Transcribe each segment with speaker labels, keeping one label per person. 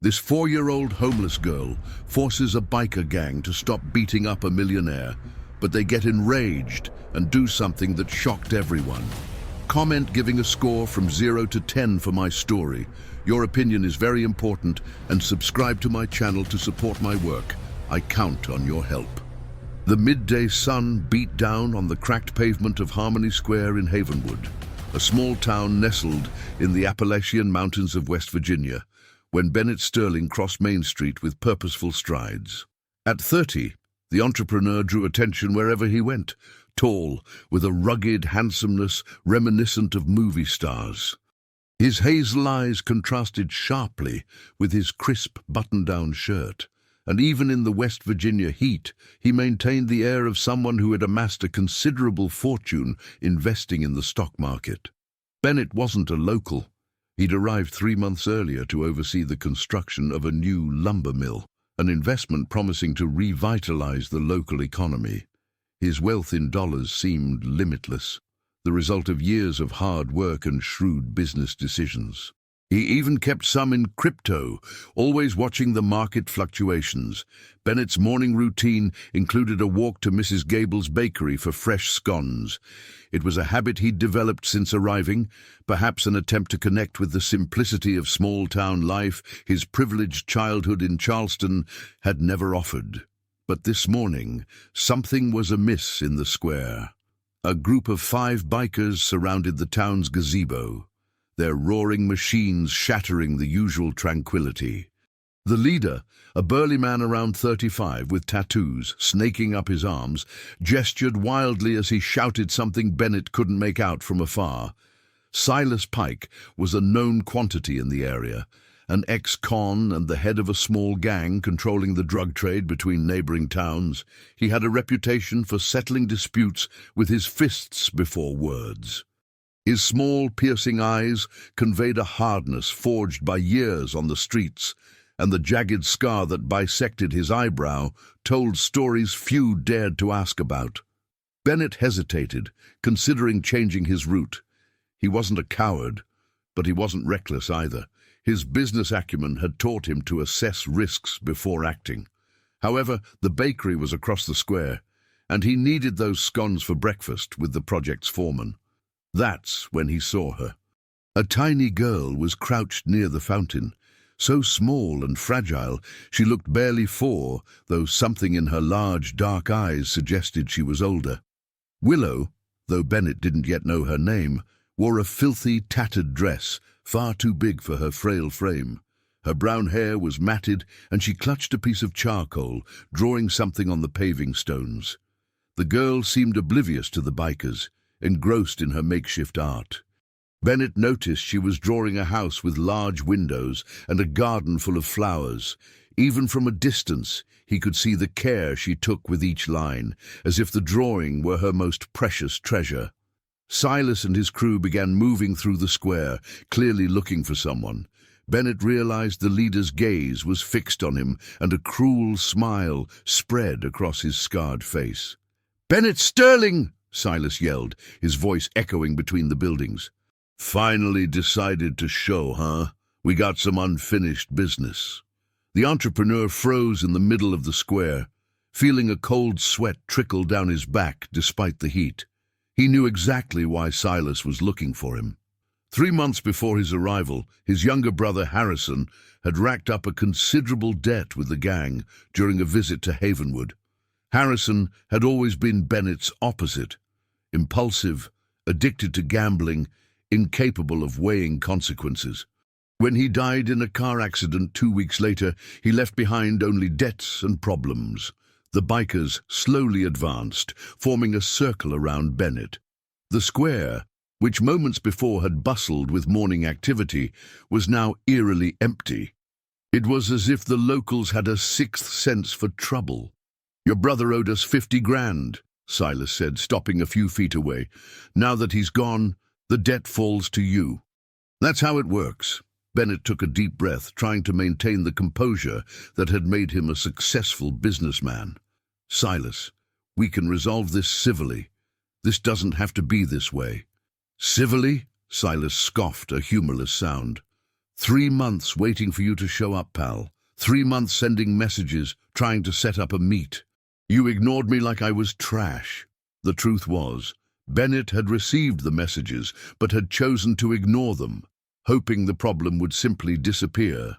Speaker 1: This 4-year-old homeless girl forces a biker gang to stop beating up a millionaire, but they get enraged and do something that shocked everyone. Comment giving a score from 0 to 10 for my story. Your opinion is very important, and subscribe to my channel to support my work. I count on your help. The midday sun beat down on the cracked pavement of Harmony Square in Havenwood, a small town nestled in the Appalachian Mountains of West Virginia, when Bennett Sterling crossed Main Street with purposeful strides. At 30, the entrepreneur drew attention wherever he went, tall, with a rugged handsomeness reminiscent of movie stars. His hazel eyes contrasted sharply with his crisp button-down shirt, and even in the West Virginia heat, he maintained the air of someone who had amassed a considerable fortune investing in the stock market. Bennett wasn't a local. He'd arrived 3 months earlier to oversee the construction of a new lumber mill, an investment promising to revitalize the local economy. His wealth in dollars seemed limitless, the result of years of hard work and shrewd business decisions. He even kept some in crypto, always watching the market fluctuations. Bennett's morning routine included a walk to Mrs. Gable's bakery for fresh scones. It was a habit he'd developed since arriving, perhaps an attempt to connect with the simplicity of small-town life his privileged childhood in Charleston had never offered. But this morning, something was amiss in the square. A group of 5 bikers surrounded the town's gazebo, their roaring machines shattering the usual tranquility. The leader, a burly man around 35 with tattoos snaking up his arms, gestured wildly as he shouted something Bennett couldn't make out from afar. Silas Pike was a known quantity in the area, an ex-con and the head of a small gang controlling the drug trade between neighboring towns. He had a reputation for settling disputes with his fists before words. His small, piercing eyes conveyed a hardness forged by years on the streets, and the jagged scar that bisected his eyebrow told stories few dared to ask about. Bennett hesitated, considering changing his route. He wasn't a coward, but he wasn't reckless either. His business acumen had taught him to assess risks before acting. However, the bakery was across the square, and he needed those scones for breakfast with the project's foreman. That's when he saw her. A tiny girl was crouched near the fountain, so small and fragile she looked barely 4, though something in her large, dark eyes suggested she was older. Willow, though Bennett didn't yet know her name, wore a filthy, tattered dress, far too big for her frail frame. Her brown hair was matted, and she clutched a piece of charcoal, drawing something on the paving stones. The girl seemed oblivious to the bikers, engrossed in her makeshift art. Bennett noticed she was drawing a house with large windows and a garden full of flowers. Even from a distance, he could see the care she took with each line, as if the drawing were her most precious treasure. Silas and his crew began moving through the square, clearly looking for someone. Bennett realized the leader's gaze was fixed on him, and a cruel smile spread across his scarred face. "Bennett Sterling!" Silas yelled, his voice echoing between the buildings. "Finally decided to show, huh? We got some unfinished business." The entrepreneur froze in the middle of the square, feeling a cold sweat trickle down his back despite the heat. He knew exactly why Silas was looking for him. 3 months before his arrival, his younger brother Harrison had racked up a considerable debt with the gang during a visit to Havenwood. Harrison had always been Bennett's opposite: impulsive, addicted to gambling, incapable of weighing consequences. When he died in a car accident 2 weeks later, he left behind only debts and problems. The bikers slowly advanced, forming a circle around Bennett. The square, which moments before had bustled with morning activity, was now eerily empty. It was as if the locals had a sixth sense for trouble. "Your brother owed us 50 grand, Silas said, stopping a few feet away. "Now that he's gone, the debt falls to you." "That's how it works." Bennett took a deep breath, trying to maintain the composure that had made him a successful businessman. "Silas, we can resolve this civilly. This doesn't have to be this way." "Civilly?" Silas scoffed, a humorless sound. 3 months waiting for you to show up, pal. 3 months sending messages, trying to set up a meet. You ignored me like I was trash. The truth was, Bennett had received the messages, but had chosen to ignore them, hoping the problem would simply disappear.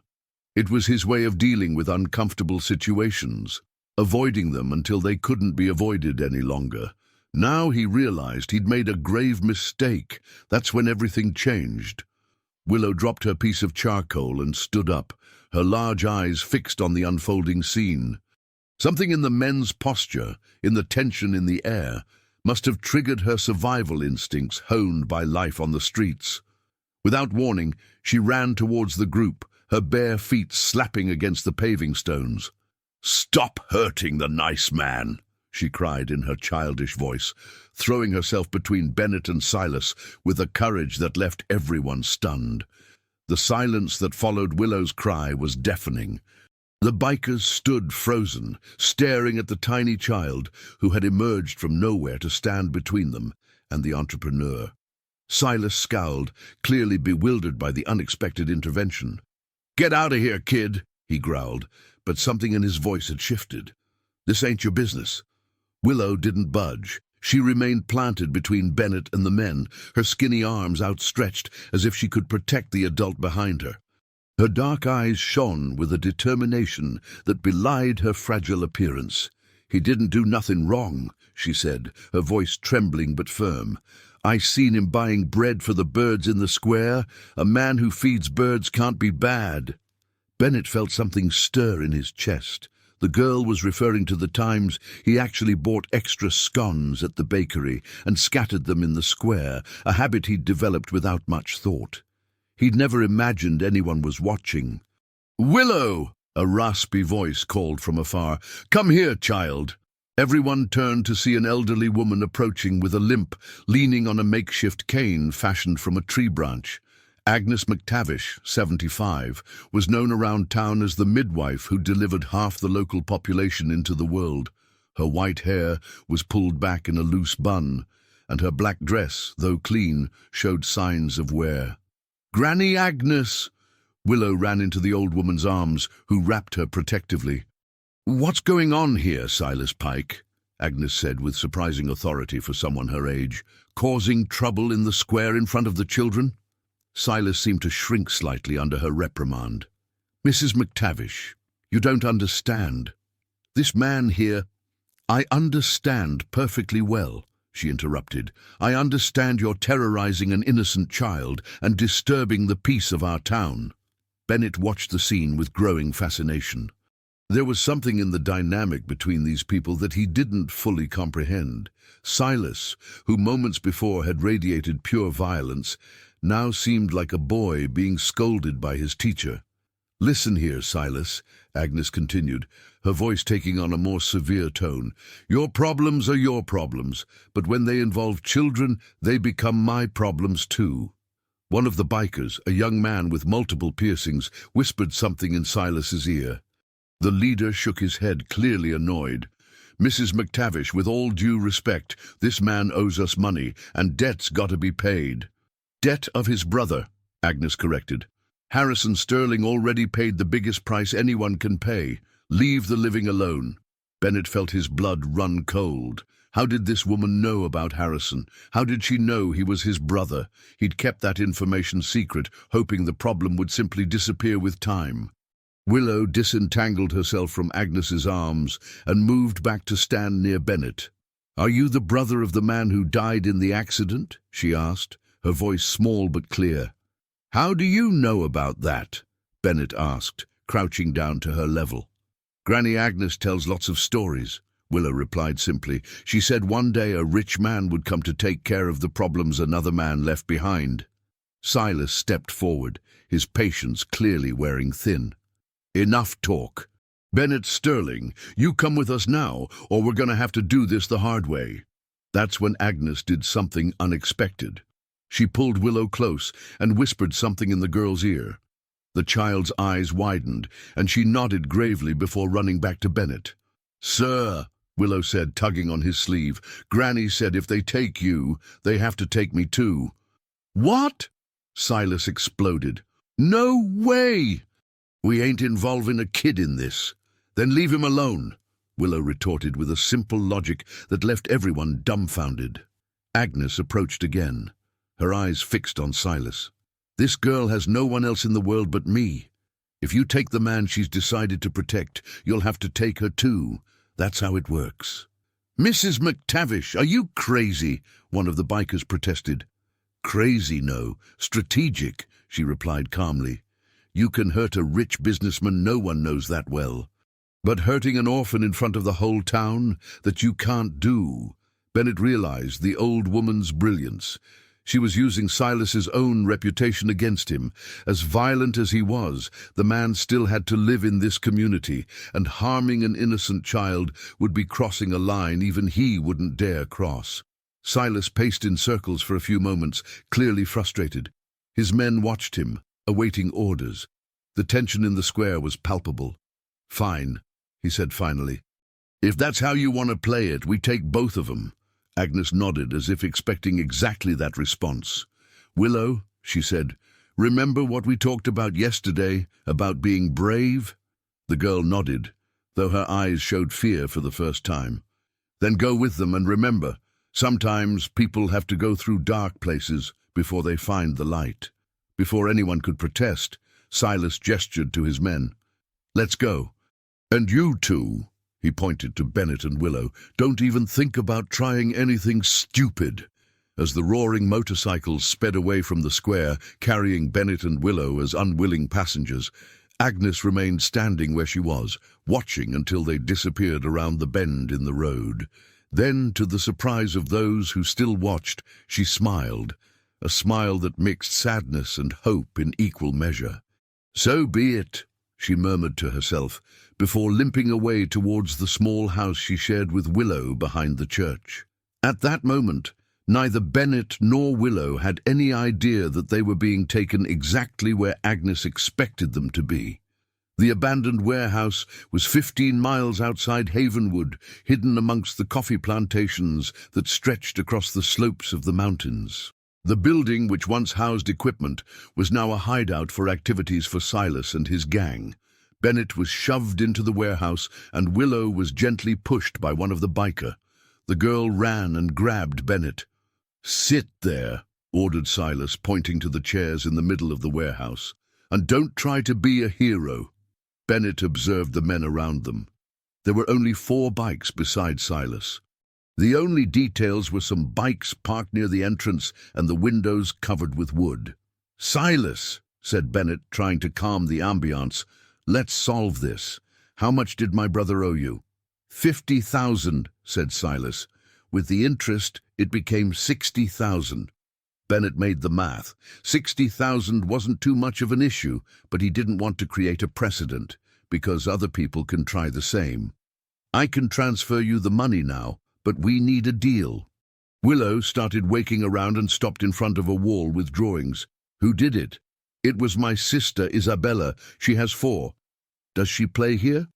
Speaker 1: It was his way of dealing with uncomfortable situations, avoiding them until they couldn't be avoided any longer. Now he realized he'd made a grave mistake. That's when everything changed. Willow dropped her piece of charcoal and stood up, her large eyes fixed on the unfolding scene. Something in the men's posture, in the tension in the air, must have triggered her survival instincts honed by life on the streets. Without warning, she ran towards the group, her bare feet slapping against the paving stones. "Stop hurting the nice man," she cried in her childish voice, throwing herself between Bennett and Silas with a courage that left everyone stunned. The silence that followed Willow's cry was deafening. The bikers stood frozen, staring at the tiny child who had emerged from nowhere to stand between them and the entrepreneur. Silas scowled, clearly bewildered by the unexpected intervention. "Get out of here, kid," he growled, but something in his voice had shifted. "This ain't your business." Willow didn't budge. She remained planted between Bennett and the men, her skinny arms outstretched as if she could protect the adult behind her. Her dark eyes shone with a determination that belied her fragile appearance. "He didn't do nothing wrong," she said, her voice trembling but firm. "I seen him buying bread for the birds in the square. A man who feeds birds can't be bad." Bennett felt something stir in his chest. The girl was referring to the times he actually bought extra scones at the bakery and scattered them in the square, a habit he'd developed without much thought. He'd never imagined anyone was watching. "Willow!" a raspy voice called from afar. "Come here, child." Everyone turned to see an elderly woman approaching with a limp, leaning on a makeshift cane fashioned from a tree branch. Agnes McTavish, 75, was known around town as the midwife who delivered half the local population into the world. Her white hair was pulled back in a loose bun, and her black dress, though clean, showed signs of wear. "Granny Agnes!" Willow ran into the old woman's arms, who wrapped her protectively. "What's going on here, Silas Pike?" Agnes said with surprising authority for someone her age. "Causing trouble in the square in front of the children?" Silas seemed to shrink slightly under her reprimand. "Mrs. McTavish, you don't understand. This man here—" "I understand perfectly well," she interrupted. "I understand you're terrorizing an innocent child and disturbing the peace of our town." Bennett watched the scene with growing fascination. There was something in the dynamic between these people that he didn't fully comprehend. Silas, who moments before had radiated pure violence, now seemed like a boy being scolded by his teacher. "Listen here, Silas," Agnes continued, her voice taking on a more severe tone. "Your problems are your problems, but when they involve children, they become my problems too." One of the bikers, a young man with multiple piercings, whispered something in Silas's ear. The leader shook his head, clearly annoyed. "Mrs. McTavish, with all due respect, this man owes us money, and debt's got to be paid." "Debt of his brother," Agnes corrected. "Harrison Sterling already paid the biggest price anyone can pay. Leave the living alone." Bennett felt his blood run cold. How did this woman know about Harrison? How did she know he was his brother? He'd kept that information secret, hoping the problem would simply disappear with time. Willow disentangled herself from Agnes's arms and moved back to stand near Bennett. "Are you the brother of the man who died in the accident?" she asked, her voice small but clear. "How do you know about that?" Bennett asked, crouching down to her level. "Granny Agnes tells lots of stories," Willow replied simply. "She said one day a rich man would come to take care of the problems another man left behind." Silas stepped forward, his patience clearly wearing thin. "Enough talk. Bennett Sterling, you come with us now, or we're going to have to do this the hard way." That's when Agnes did something unexpected. She pulled Willow close and whispered something in the girl's ear. The child's eyes widened, and she nodded gravely before running back to Bennett. "Sir," Willow said, tugging on his sleeve, "Granny said if they take you, they have to take me too." "What?" Silas exploded. No way! We ain't involving a kid in this. Then leave him alone, Willow retorted with a simple logic that left everyone dumbfounded. Agnes approached again, her eyes fixed on Silas. This girl has no one else in the world but me. If you take the man she's decided to protect, you'll have to take her too. That's how it works. Mrs. McTavish, are you crazy? One of the bikers protested. Crazy, no. Strategic, she replied calmly. You can hurt a rich businessman, no one knows that well. But hurting an orphan in front of the whole town, that you can't do. Bennett realized the old woman's brilliance. She was using Silas's own reputation against him. As violent as he was, the man still had to live in this community, and harming an innocent child would be crossing a line even he wouldn't dare cross. Silas paced in circles for a few moments, clearly frustrated. His men watched him, awaiting orders. The tension in the square was palpable. Fine, he said finally. If that's how you want to play it, we take both of them. Agnes nodded as if expecting exactly that response. Willow, she said, remember what we talked about yesterday, about being brave? The girl nodded, though her eyes showed fear for the first time. Then go with them and remember, sometimes people have to go through dark places before they find the light. Before anyone could protest, Silas gestured to his men. Let's go. And you two, he pointed to Bennett and Willow, don't even think about trying anything stupid. As the roaring motorcycles sped away from the square, carrying Bennett and Willow as unwilling passengers, Agnes remained standing where she was, watching until they disappeared around the bend in the road. Then, to the surprise of those who still watched, she smiled, a smile that mixed sadness and hope in equal measure. So be it, she murmured to herself, before limping away towards the small house she shared with Willow behind the church. At that moment, neither Bennett nor Willow had any idea that they were being taken exactly where Agnes expected them to be. The abandoned warehouse was 15 miles outside Havenwood, hidden amongst the coffee plantations that stretched across the slopes of the mountains. The building, which once housed equipment, was now a hideout for activities for Silas and his gang. Bennett was shoved into the warehouse, and Willow was gently pushed by one of the biker. The girl ran and grabbed Bennett. "Sit there," ordered Silas, pointing to the chairs in the middle of the warehouse, "and don't try to be a hero." Bennett observed the men around them. There were only 4 bikes beside Silas. The only details were some bikes parked near the entrance and the windows covered with wood. "Silas," said Bennett, trying to calm the ambiance, "let's solve this. How much did my brother owe you?" 50,000, said Silas. With the interest, it became 60,000. Bennett made the math. 60,000 wasn't too much of an issue, but he didn't want to create a precedent, because other people can try the same. "I can transfer you the money now, but we need a deal." Willow started waking around and stopped in front of a wall with drawings. "Who did it?" "It was my sister, Isabella. She has 4. "Does she play here?"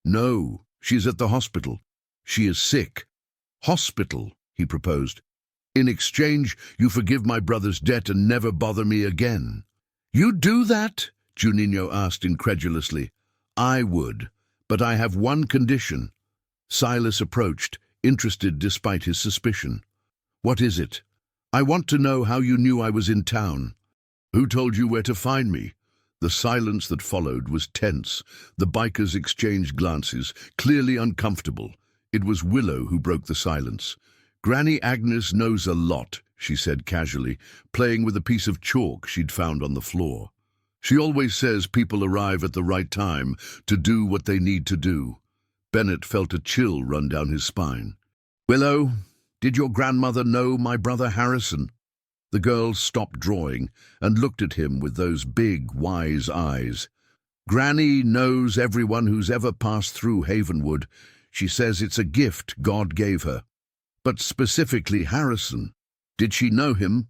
Speaker 1: "No, she's at the hospital. She is sick." "Hospital," he proposed. "In exchange, you forgive my brother's debt and never bother me again." "You do that?" Juninho asked incredulously. "I would, but I have one condition." Silas approached, interested despite his suspicion. "What is it?" "I want to know how you knew I was in town." "Who told you where to find me?" The silence that followed was tense. The bikers exchanged glances, clearly uncomfortable. It was Willow who broke the silence. "Granny Agnes knows a lot," she said casually, playing with a piece of chalk she'd found on the floor. "She always says people arrive at the right time to do what they need to do." Bennett felt a chill run down his spine. "Willow, did your grandmother know my brother Harrison?" The girl stopped drawing and looked at him with those big, wise eyes. "Granny knows everyone who's ever passed through Havenwood. She says it's a gift God gave her. But specifically Harrison. Did she know him?"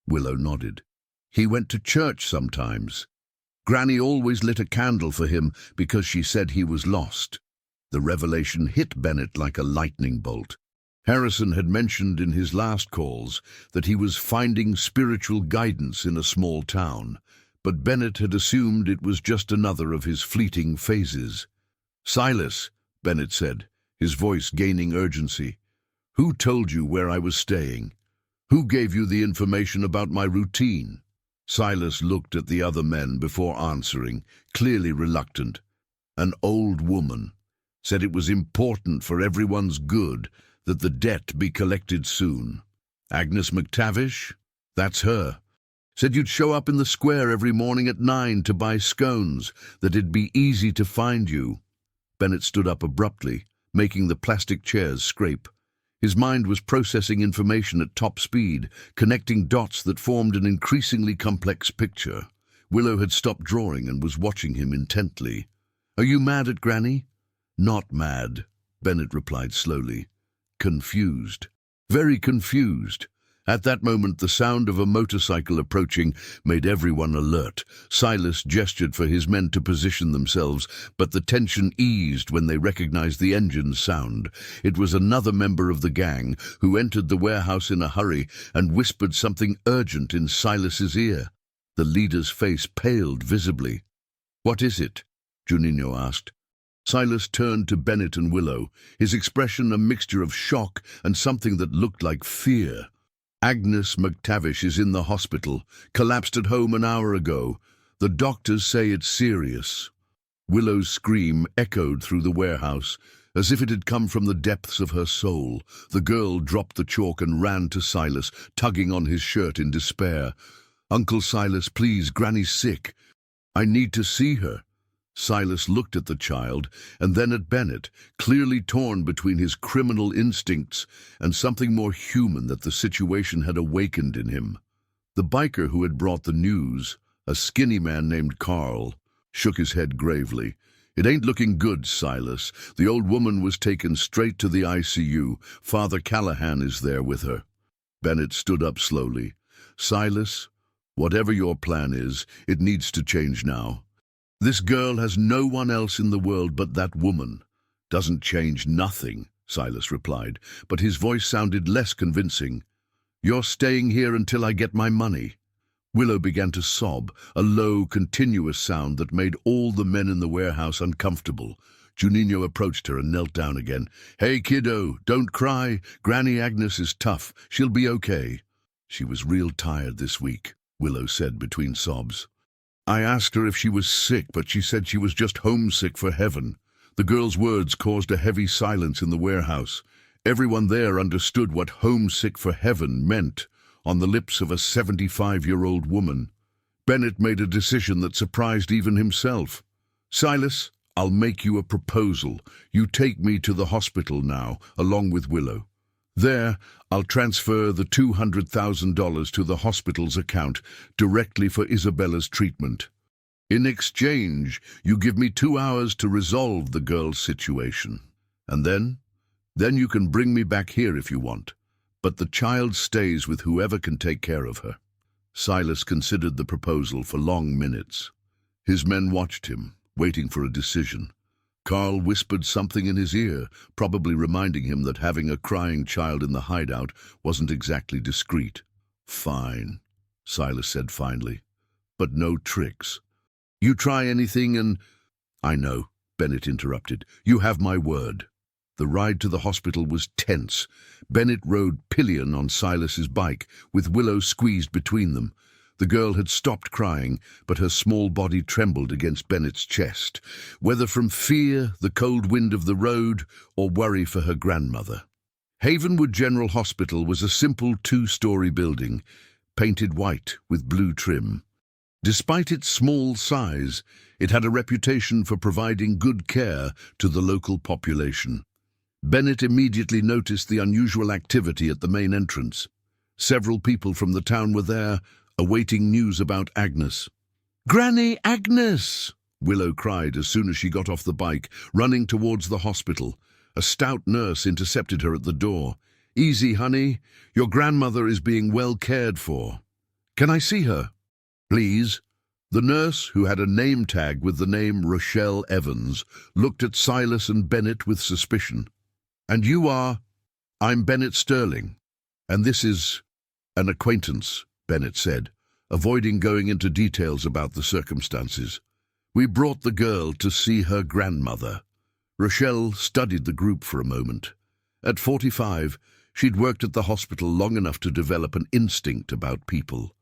Speaker 1: Willow nodded. "He went to church sometimes. Granny always lit a candle for him because she said he was lost." The revelation hit Bennett like a lightning bolt. Harrison had mentioned in his last calls that he was finding spiritual guidance in a small town. but Bennett had assumed it was just another of his fleeting phases. "Silas," Bennett said, his voice gaining urgency, "who told you where I was staying? Who gave you the information about my routine?" Silas looked at the other men before answering, clearly reluctant. "An old woman. Said it was important for everyone's good that the debt be collected soon. Agnes McTavish? That's her. Said you'd show up in the square every morning at 9 to buy scones, that it'd be easy to find you." Bennett stood up abruptly, making the plastic chairs scrape. His mind was processing information at top speed, connecting dots that formed an increasingly complex picture. Willow had stopped drawing and was watching him intently. "Are you mad at Granny?" "Not mad," Bennett replied slowly. "Confused. Very confused." At that moment, the sound of a motorcycle approaching made everyone alert. Silas gestured for his men to position themselves, but the tension eased when they recognized the engine's sound. It was another member of the gang who entered the warehouse in a hurry and whispered something urgent in Silas's ear. The leader's face paled visibly. "What is it?" Juninho asked. Silas turned to Bennett and Willow, his expression a mixture of shock and something that looked like fear. "Agnes McTavish is in the hospital, collapsed at home an hour ago. The doctors say it's serious." Willow's scream echoed through the warehouse, as if it had come from the depths of her soul. The girl dropped the chalk and ran to Silas, tugging on his shirt in despair. "Uncle Silas, please, Granny's sick. I need to see her." Silas looked at the child and then at Bennett, clearly torn between his criminal instincts and something more human that the situation had awakened in him. The biker who had brought the news, a skinny man named Carl, shook his head gravely. "It ain't looking good, Silas. The old woman was taken straight to the ICU. Father Callahan is there with her." Bennett stood up slowly. "Silas, whatever your plan is, it needs to change now. This girl has no one else in the world but that woman." "Doesn't change nothing," Silas replied, but his voice sounded less convincing. "You're staying here until I get my money." Willow began to sob, a low, continuous sound that made all the men in the warehouse uncomfortable. Juninho approached her and knelt down again. "Hey, kiddo, don't cry. Granny Agnes is tough. She'll be okay." "She was real tired this week," Willow said between sobs. "I asked her if she was sick, but she said she was just homesick for heaven." The girl's words caused a heavy silence in the warehouse. Everyone there understood what homesick for heaven meant, on the lips of a 75-year-old woman. Bennett made a decision that surprised even himself. "Silas, I'll make you a proposal. You take me to the hospital now, along with Willow. There, I'll transfer the $200,000 to the hospital's account directly for Isabella's treatment. In exchange, you give me 2 hours to resolve the girl's situation. And then you can bring me back here if you want. But the child stays with whoever can take care of her." Silas considered the proposal for long minutes. His men watched him, waiting for a decision. Carl whispered something in his ear, probably reminding him that having a crying child in the hideout wasn't exactly discreet. "Fine," Silas said finally, "but no tricks. You try anything and—" "I know," Bennett interrupted. "You have my word." The ride to the hospital was tense. Bennett rode pillion on Silas's bike, with Willow squeezed between them. The girl had stopped crying, but her small body trembled against Bennett's chest, whether from fear, the cold wind of the road, or worry for her grandmother. Havenwood General Hospital was a simple 2-story building, painted white with blue trim. Despite its small size, it had a reputation for providing good care to the local population. Bennett immediately noticed the unusual activity at the main entrance. Several people from the town were there, awaiting news about Agnes. "Granny Agnes!" Willow cried as soon as she got off the bike, running towards the hospital. A stout nurse intercepted her at the door. "Easy, honey. Your grandmother is being well cared for." "Can I see her?" "Please." The nurse, who had a name tag with the name Rochelle Evans, looked at Silas and Bennett with suspicion. "And you are—" "I'm Bennett Sterling, and this is an acquaintance," Bennett said. avoiding going into details about the circumstances. We brought the girl to see her grandmother. Rochelle studied the group for a moment. At 45, she'd worked at the hospital long enough to develop an instinct about people.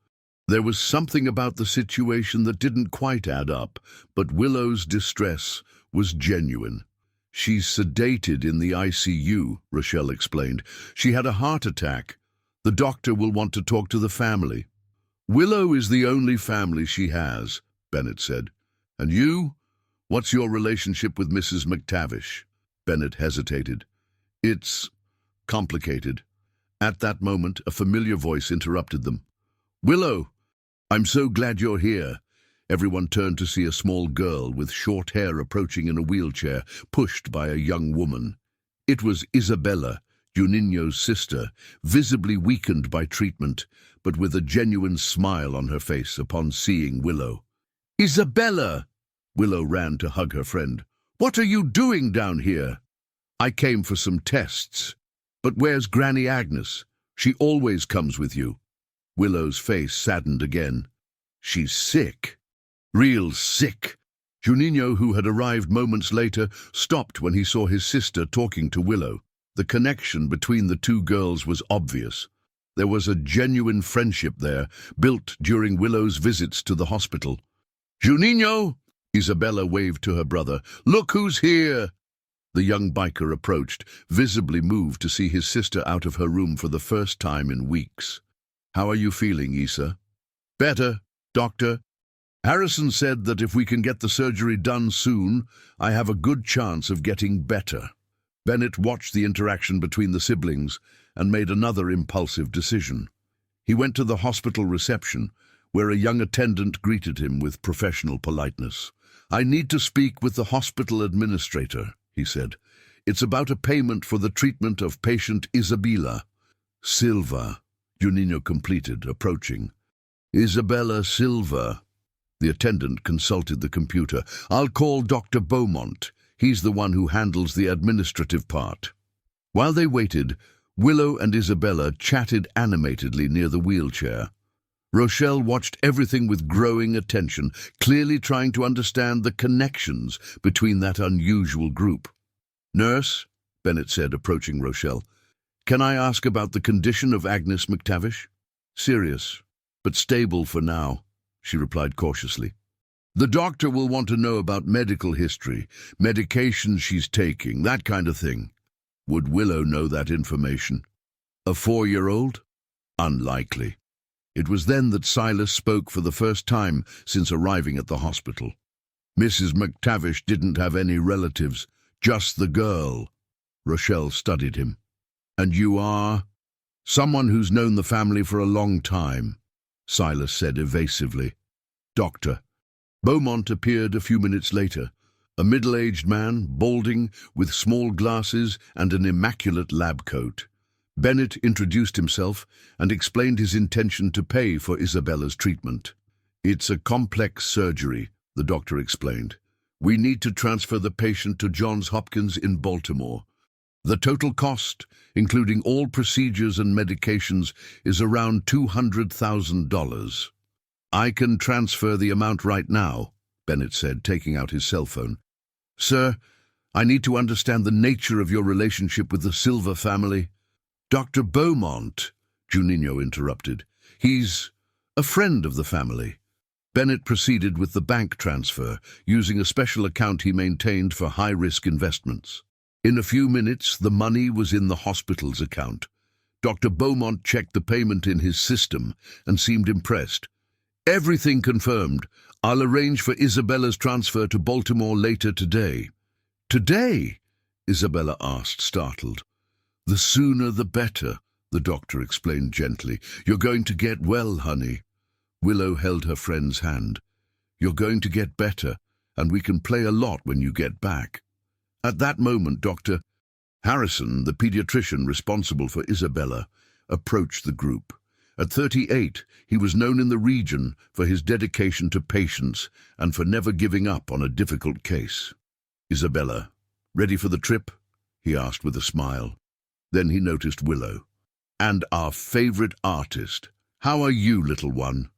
Speaker 1: There was something about the situation that didn't quite add up, but Willow's distress was genuine. "She's sedated in the ICU," Rochelle explained. "She had a heart attack. The doctor will want to talk to the family." "Willow is the only family she has," Bennett said. "And you? What's your relationship with Mrs. McTavish?" Bennett hesitated. "It's complicated." At that moment, a familiar voice interrupted them. "Willow, I'm so glad you're here." Everyone turned to see a small girl with short hair approaching in a wheelchair, pushed by a young woman. It was Isabella, Juninho's sister, visibly weakened by treatment, but with a genuine smile on her face upon seeing Willow. "Isabella!" Willow ran to hug her friend. "What are you doing down here?" "I came for some tests. But where's Granny Agnes? She always comes with you." Willow's face saddened again. "She's sick. Real sick." Juninho, who had arrived moments later, stopped when he saw his sister talking to Willow. The connection between the two girls was obvious. There was a genuine friendship there, built during Willow's visits to the hospital. "Juninho!" Isabella waved to her brother. "Look who's here!" The young biker approached, visibly moved to see his sister out of her room for the first time in weeks. "How are you feeling, Isa?" "Better, doctor. Harrison said that if we can get the surgery done soon, I have a good chance of getting better." Bennett watched the interaction between the siblings and made another impulsive decision. He went to the hospital reception, where a young attendant greeted him with professional politeness. "I need to speak with the hospital administrator," he said. "It's about a payment for the treatment of patient Isabella." "Silva," Juninho completed, approaching. "Isabella Silva." The attendant consulted the computer. "I'll call Dr. Beaumont. He's the one who handles the administrative part." While they waited, Willow and Isabella chatted animatedly near the wheelchair. Rochelle watched everything with growing attention, clearly trying to understand the connections between that unusual group. "Nurse," Bennett said, approaching Rochelle, "can I ask about the condition of Agnes McTavish?" "Serious, but stable for now," she replied cautiously. "The doctor will want to know about medical history, medications she's taking, that kind of thing." Would Willow know that information? A 4-year-old? Unlikely. It was then that Silas spoke for the first time since arriving at the hospital. "Mrs. McTavish didn't have any relatives, just the girl." Rochelle studied him. "And you are?" "Someone who's known the family for a long time," Silas said evasively. "Doctor." Beaumont appeared a few minutes later, a middle-aged man, balding, with small glasses and an immaculate lab coat. Bennett introduced himself and explained his intention to pay for Isabella's treatment. "It's a complex surgery," the doctor explained. "We need to transfer the patient to Johns Hopkins in Baltimore. The total cost, including all procedures and medications, is around $200,000. "I can transfer the amount right now," Bennett said, taking out his cell phone. "Sir, I need to understand the nature of your relationship with the Silva family." "Dr. Beaumont," Juninho interrupted. "He's a friend of the family." Bennett proceeded with the bank transfer, using a special account he maintained for high-risk investments. In a few minutes, the money was in the hospital's account. Dr. Beaumont checked the payment in his system and seemed impressed. "Everything confirmed. I'll arrange for Isabella's transfer to Baltimore later today." "Today?" Isabella asked, startled. "The sooner the better," the doctor explained gently. "You're going to get well, honey." Willow held her friend's hand. "You're going to get better, and we can play a lot when you get back." At that moment, Dr. Harrison, the pediatrician responsible for Isabella, approached the group. At 38, he was known in the region for his dedication to patients and for never giving up on a difficult case. "Isabella, ready for the trip?" he asked with a smile. Then he noticed Willow. "And our favorite artist. How are you, little one?"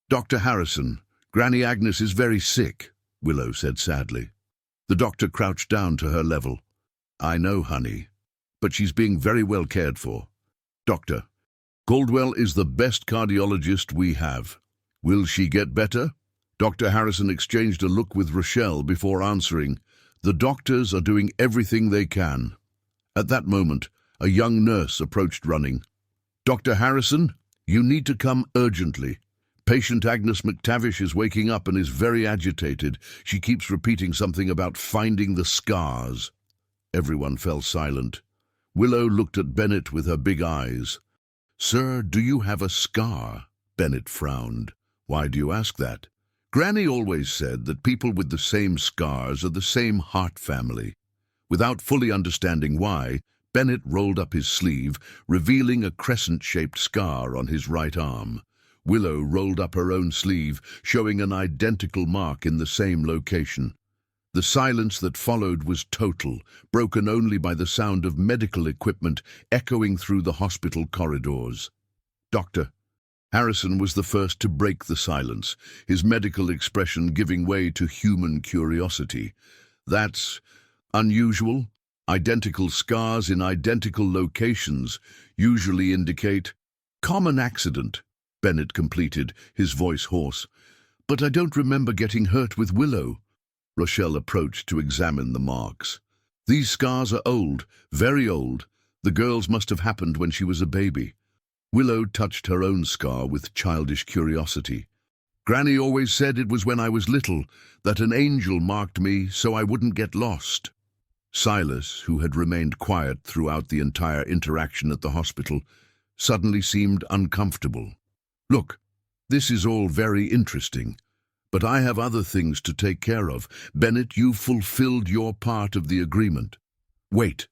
Speaker 1: Dr. Harrison, Granny Agnes is very sick, Willow said sadly. The doctor crouched down to her level. I know, honey, but she's being very well cared for. Doctor, Caldwell is the best cardiologist we have. Will she get better? Dr. Harrison exchanged a look with Rochelle before answering. The doctors are doing everything they can. At that moment, a young nurse approached running. Dr. Harrison, you need to come urgently. Patient Agnes McTavish is waking up and is very agitated. She keeps repeating something about finding the scars. Everyone fell silent. Willow looked at Bennett with her big eyes. Sir, do you have a scar? Bennett frowned. Why do you ask that? Granny always said that people with the same scars are the same heart family. Without fully understanding why, Bennett rolled up his sleeve, revealing a crescent-shaped scar on his right arm. Willow rolled up her own sleeve, showing an identical mark in the same location. The silence that followed was total, broken only by the sound of medical equipment echoing through the hospital corridors. Dr. Harrison was the first to break the silence, his medical expression giving way to human curiosity. That's unusual. Identical scars in identical locations usually indicate common accident, Bennett completed, his voice hoarse. But I don't remember getting hurt with Willow. Rochelle approached to examine the marks. These scars are old, very old. The girl's must have happened when she was a baby. Willow touched her own scar with childish curiosity. Granny always said it was when I was little, that an angel marked me so I wouldn't get lost. Silas, who had remained quiet throughout the entire interaction at the hospital, suddenly seemed uncomfortable. Look, this is all very interesting, but I have other things to take care of. Bennett, you fulfilled your part of the agreement. Wait,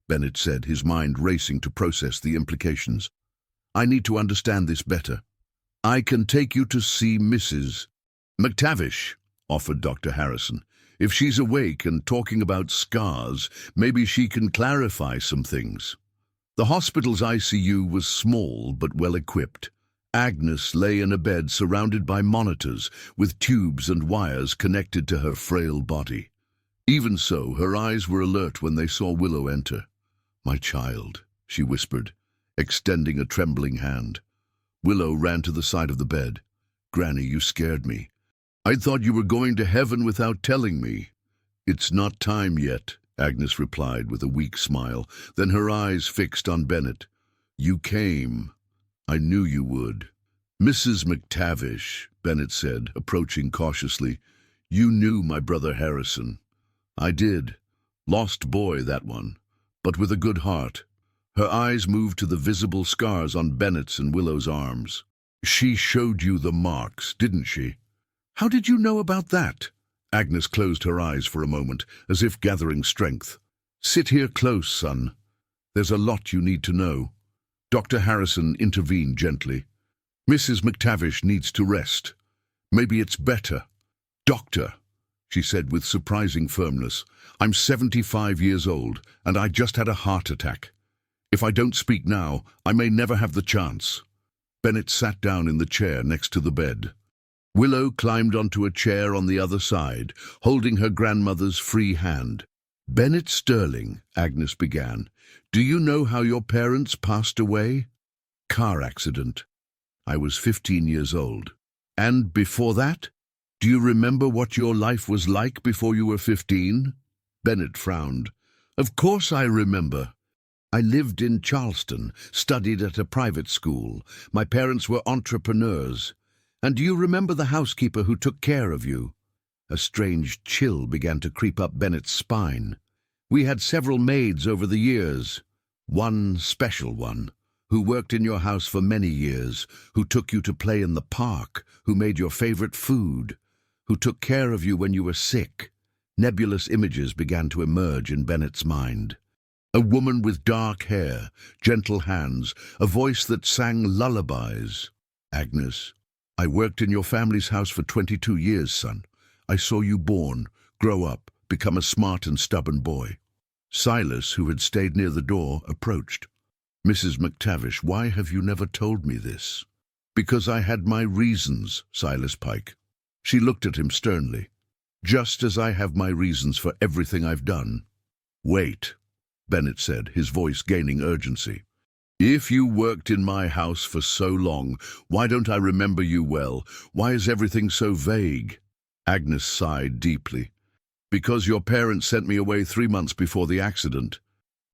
Speaker 1: Bennett said, his mind racing to process the implications. I need to understand this better. I can take you to see Mrs. McTavish, offered Dr. Harrison. If she's awake and talking about scars, maybe she can clarify some things. The hospital's ICU was small but well-equipped. Agnes lay in a bed surrounded by monitors, with tubes and wires connected to her frail body. Even so, her eyes were alert when they saw Willow enter. My child, she whispered, extending a trembling hand. Willow ran to the side of the bed. Granny, you scared me. I thought you were going to heaven without telling me. It's not time yet, Agnes replied with a weak smile, then her eyes fixed on Bennett. You came. I knew you would. Mrs. McTavish, Bennett said, approaching cautiously. You knew my brother Harrison. I did. Lost boy, that one, but with a good heart. Her eyes moved to the visible scars on Bennett's and Willow's arms. She showed you the marks, didn't she? How did you know about that? Agnes closed her eyes for a moment, as if gathering strength. Sit here close, son. There's a lot you need to know. Dr. Harrison intervened gently. Mrs. McTavish needs to rest. Maybe it's better. Doctor, she said with surprising firmness, I'm 75 years old, and I just had a heart attack. If I don't speak now, I may never have the chance. Bennett sat down in the chair next to the bed. Willow climbed onto a chair on the other side, holding her grandmother's free hand. Bennett Sterling, Agnes began, do you know how your parents passed away? Car accident. I was 15 years old. And before that? Do you remember what your life was like before you were 15? Bennett frowned. Of course I remember. I lived in Charleston, studied at a private school. My parents were entrepreneurs. And do you remember the housekeeper who took care of you? A strange chill began to creep up Bennett's spine. We had several maids over the years. One special one, who worked in your house for many years, who took you to play in the park, who made your favorite food, who took care of you when you were sick. Nebulous images began to emerge in Bennett's mind. A woman with dark hair, gentle hands, a voice that sang lullabies. Agnes, I worked in your family's house for 22 years, son. I saw you born, grow up, become a smart and stubborn boy. Silas, who had stayed near the door, approached. Mrs. McTavish, why have you never told me this? Because I had my reasons, Silas Pike. She looked at him sternly. Just as I have my reasons for everything I've done. Wait, Bennett said, his voice gaining urgency. If you worked in my house for so long, why don't I remember you well? Why is everything so vague? Agnes sighed deeply. Because your parents sent me away 3 months before the accident.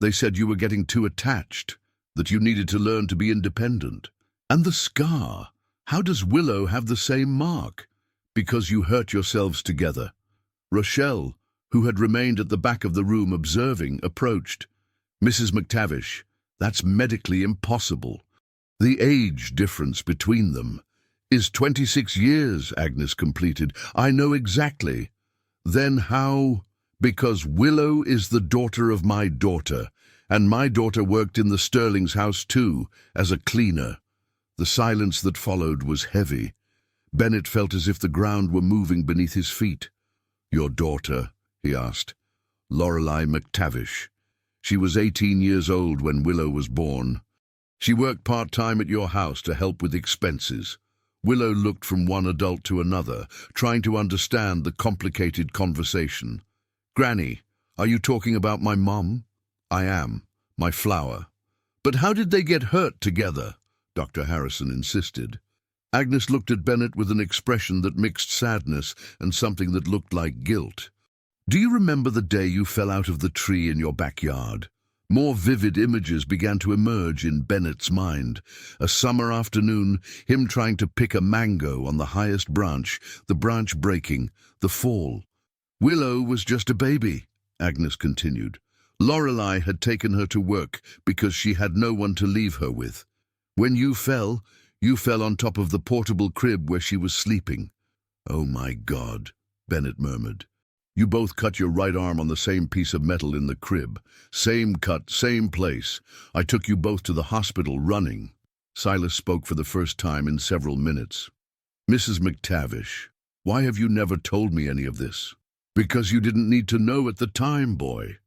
Speaker 1: They said you were getting too attached, that you needed to learn to be independent. And the scar. How does Willow have the same mark? Because you hurt yourselves together. Rochelle, who had remained at the back of the room observing, approached. Mrs. McTavish, that's medically impossible. The age difference between them is 26 years, Agnes completed. I know exactly. Then how? Because Willow is the daughter of my daughter, and my daughter worked in the Sterling's house too, as a cleaner. The silence that followed was heavy. Bennett felt as if the ground were moving beneath his feet. Your daughter? He asked. Lorelei McTavish. She was 18 years old when Willow was born. She worked part-time at your house to help with expenses. Willow looked from one adult to another, trying to understand the complicated conversation. Granny, are you talking about my mom? I am. My flower. But how did they get hurt together? Dr. Harrison insisted. Agnes looked at Bennett with an expression that mixed sadness and something that looked like guilt. Do you remember the day you fell out of the tree in your backyard? More vivid images began to emerge in Bennett's mind. A summer afternoon, him trying to pick a mango on the highest branch, the branch breaking, the fall. Willow was just a baby, Agnes continued. Lorelei had taken her to work because she had no one to leave her with. When you fell on top of the portable crib where she was sleeping. Oh my God, Bennett murmured. You both cut your right arm on the same piece of metal in the crib. Same cut, same place. I took you both to the hospital running. Silas spoke for the first time in several minutes. Mrs. McTavish, why have you never told me any of this? Because you didn't need to know at the time, boy.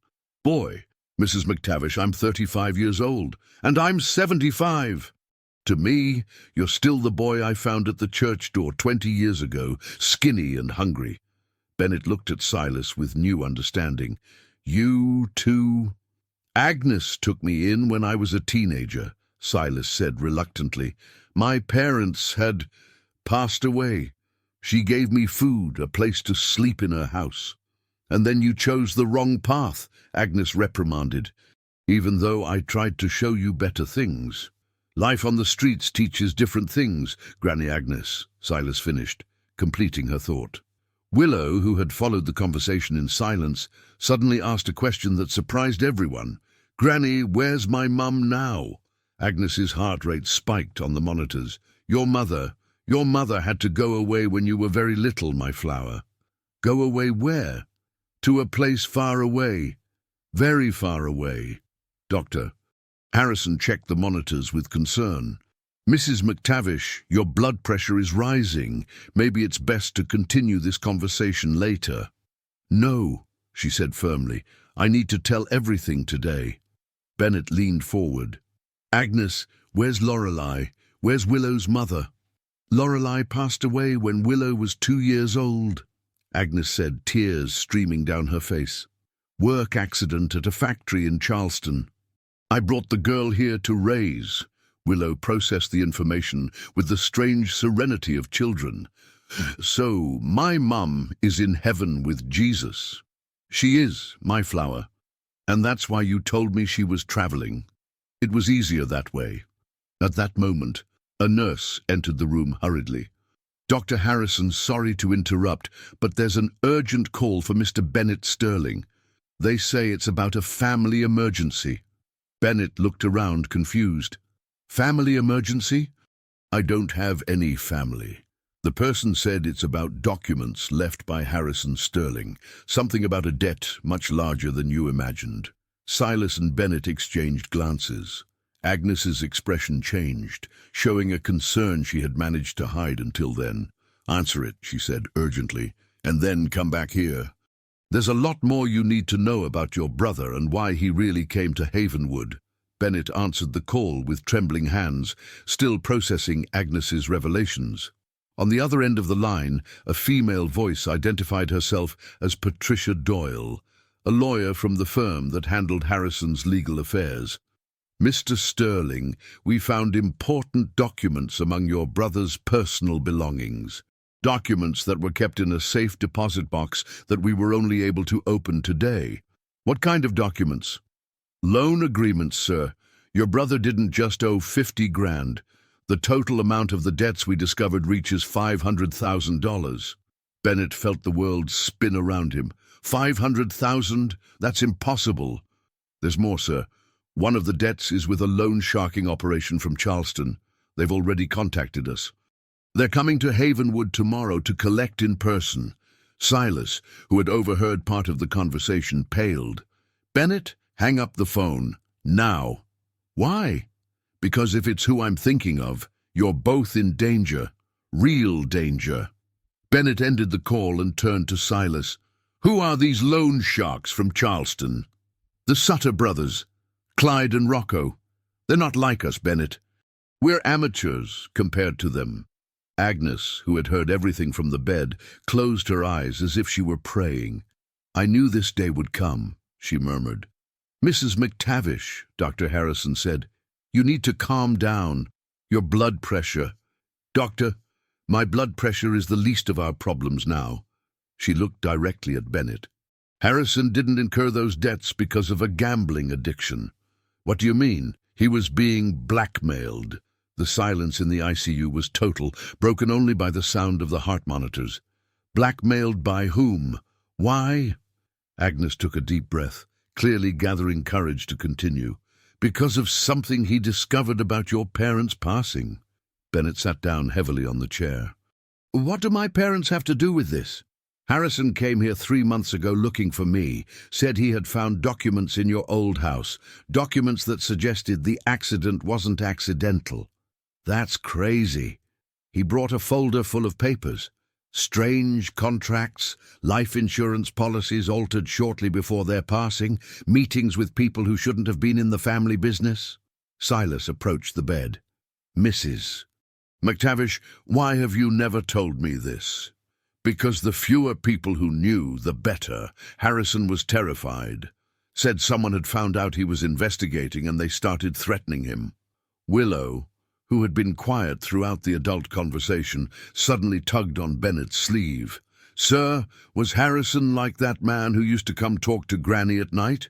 Speaker 1: Boy, Mrs. McTavish, I'm 35 years old, and I'm 75. To me, you're still the boy I found at the church door 20 years ago, skinny and hungry. Bennett looked at Silas with new understanding. You too? Agnes took me in when I was a teenager, Silas said reluctantly. My parents had passed away. She gave me food, a place to sleep in her house. And then you chose the wrong path, Agnes reprimanded, even though I tried to show you better things. Life on the streets teaches different things, Granny Agnes, Silas finished, completing her thought. Willow, who had followed the conversation in silence, suddenly asked a question that surprised everyone. Granny, where's my mum now? Agnes's heart rate spiked on the monitors. Your mother had to go away when you were very little, my flower. Go away where? To a place far away. Very far away. Doctor. Harrison checked the monitors with concern. Mrs. McTavish, your blood pressure is rising. Maybe it's best to continue this conversation later. No, she said firmly. I need to tell everything today. Bennett leaned forward. Agnes, where's Lorelei? Where's Willow's mother? Lorelei passed away when Willow was 2 years old, Agnes said, tears streaming down her face. Work accident at a factory in Charleston. I brought the girl here to raise. Willow processed the information with the strange serenity of children. So, my mum is in heaven with Jesus. She is, my flower. And that's why you told me she was traveling. It was easier that way. At that moment, a nurse entered the room hurriedly. Dr. Harrison, sorry to interrupt, but there's an urgent call for Mr. Bennett Sterling. They say it's about a family emergency. Bennett looked around, confused. Family emergency? I don't have any family. The person said it's about documents left by Harrison Sterling, something about a debt much larger than you imagined. Silas and Bennett exchanged glances. Agnes's expression changed, showing a concern she had managed to hide until then. Answer it, she said urgently, and then come back here. There's a lot more you need to know about your brother and why he really came to Havenwood. Bennett answered the call with trembling hands, still processing Agnes's revelations. On the other end of the line, a female voice identified herself as Patricia Doyle, a lawyer from the firm that handled Harrison's legal affairs. "Mr. Sterling, we found important documents among your brother's personal belongings. Documents that were kept in a safe deposit box that we were only able to open today." "What kind of documents?" "Loan agreements, sir. Your brother didn't just owe 50 grand. The total amount of the debts we discovered reaches $500,000. Bennett felt the world spin around him. 500,000? That's impossible. "There's more, sir. One of the debts is with a loan sharking operation from Charleston. They've already contacted us. They're coming to Havenwood tomorrow to collect in person." Silas, who had overheard part of the conversation, paled. "Bennett, hang up the phone. Now." "Why?" "Because if it's who I'm thinking of, you're both in danger. Real danger." Bennett ended the call and turned to Silas. "Who are these loan sharks from Charleston?" "The Sutter brothers, Clyde and Rocco. They're not like us, Bennett. We're amateurs compared to them." Agnes, who had heard everything from the bed, closed her eyes as if she were praying. "I knew this day would come," she murmured. "Mrs. McTavish," Dr. Harrison said, "you need to calm down. Your blood pressure." "Doctor, my blood pressure is the least of our problems now." She looked directly at Bennett. "Harrison didn't incur those debts because of a gambling addiction." "What do you mean?" "He was being blackmailed." The silence in the ICU was total, broken only by the sound of the heart monitors. "Blackmailed by whom? Why?" Agnes took a deep breath, clearly gathering courage to continue. "Because of something he discovered about your parents' passing." Bennett sat down heavily on the chair. "What do my parents have to do with this?" "Harrison came here 3 months ago looking for me, said he had found documents in your old house, documents that suggested the accident wasn't accidental." "That's crazy." "He brought a folder full of papers. Strange contracts, life insurance policies altered shortly before their passing, meetings with people who shouldn't have been in the family business." Silas approached the bed. "Mrs. McTavish, why have you never told me this?" "Because the fewer people who knew, the better. Harrison was terrified. Said someone had found out he was investigating and they started threatening him." Willow, who had been quiet throughout the adult conversation, suddenly tugged on Bennett's sleeve. "Sir, was Harrison like that man who used to come talk to Granny at night?"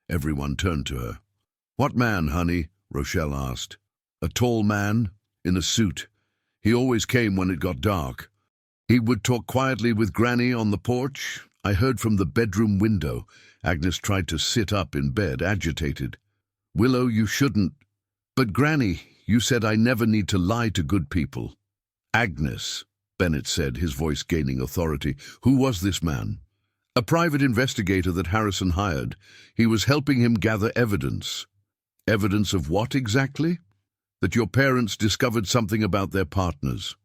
Speaker 1: Everyone turned to her. "What man, honey?" Rochelle asked. "A tall man, in a suit. He always came when it got dark. He would talk quietly with Granny on the porch. I heard from the bedroom window." Agnes tried to sit up in bed, agitated. "Willow, you shouldn't." "But Granny, you said I never need to lie to good people." "Agnes," Bennett said, his voice gaining authority, "who was this man?" "A private investigator that Harrison hired. He was helping him gather evidence." "Evidence of what exactly?" "That your parents discovered something about their partners."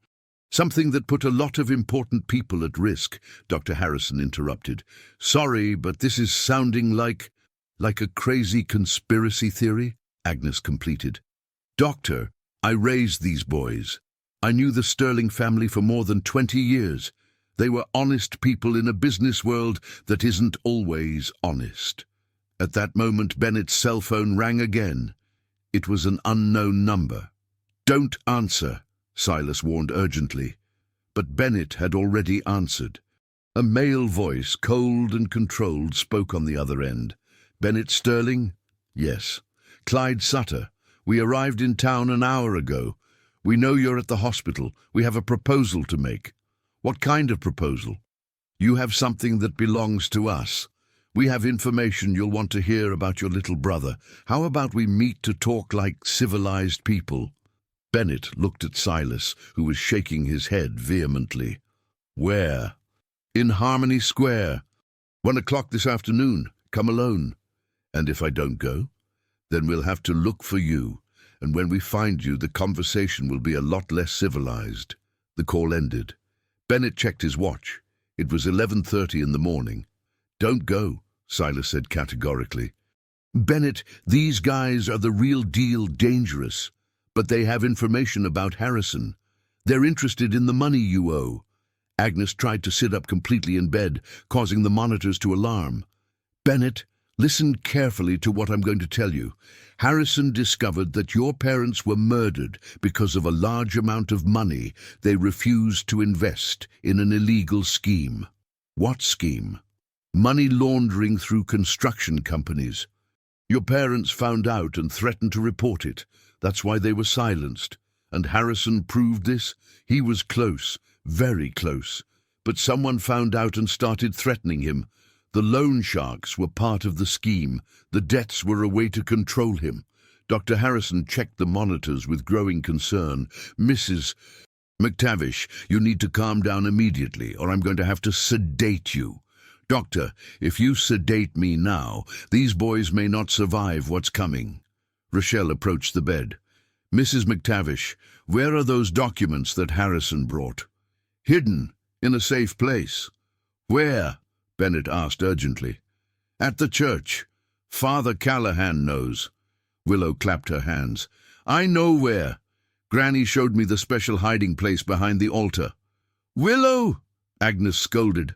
Speaker 1: "Something that put a lot of important people at risk," Dr. Harrison interrupted. "Sorry, but this is sounding like a crazy conspiracy theory," Agnes completed. "Doctor, I raised these boys. I knew the Sterling family for more than 20 years. They were honest people in a business world that isn't always honest." At that moment, Bennett's cell phone rang again. It was an unknown number. "Don't answer," Silas warned urgently. But Bennett had already answered. A male voice, cold and controlled, spoke on the other end. "Bennett Sterling?" "Yes." "Clyde Sutter. We arrived in town an hour ago. We know you're at the hospital. We have a proposal to make." "What kind of proposal?" "You have something that belongs to us. We have information you'll want to hear about your little brother. How about we meet to talk like civilized people?" Bennett looked at Silas, who was shaking his head vehemently. "Where?" "In Harmony Square. 1 o'clock this afternoon. Come alone." "And if I don't go?" "Then we'll have to look for you. And when we find you, the conversation will be a lot less civilized." The call ended. Bennett checked his watch. It was 11:30 in the morning. "Don't go," Silas said categorically. Bennett, these guys are the real deal dangerous, but they have information about Harrison. They're interested in the money you owe. Agnes tried to sit up completely in bed, causing the monitors to alarm. Bennett, listen carefully to what I'm going to tell you. Harrison discovered that your parents were murdered because of a large amount of money they refused to invest in an illegal scheme. What scheme? Money laundering through construction companies. Your parents found out and threatened to report it. That's why they were silenced. And Harrison proved this. He was close, very close. But someone found out and started threatening him. The loan sharks were part of the scheme. The debts were a way to control him. Dr. Harrison checked the monitors with growing concern. Mrs. McTavish, you need to calm down immediately, or I'm going to have to sedate you. Doctor, if you sedate me now, these boys may not survive what's coming. Rochelle approached the bed. Mrs. McTavish, where are those documents that Harrison brought? Hidden, in a safe place. Where? Bennett asked urgently. At the church. Father Callahan knows. Willow clapped her hands. I know where. Granny showed me the special hiding place behind the altar. Willow! Agnes scolded.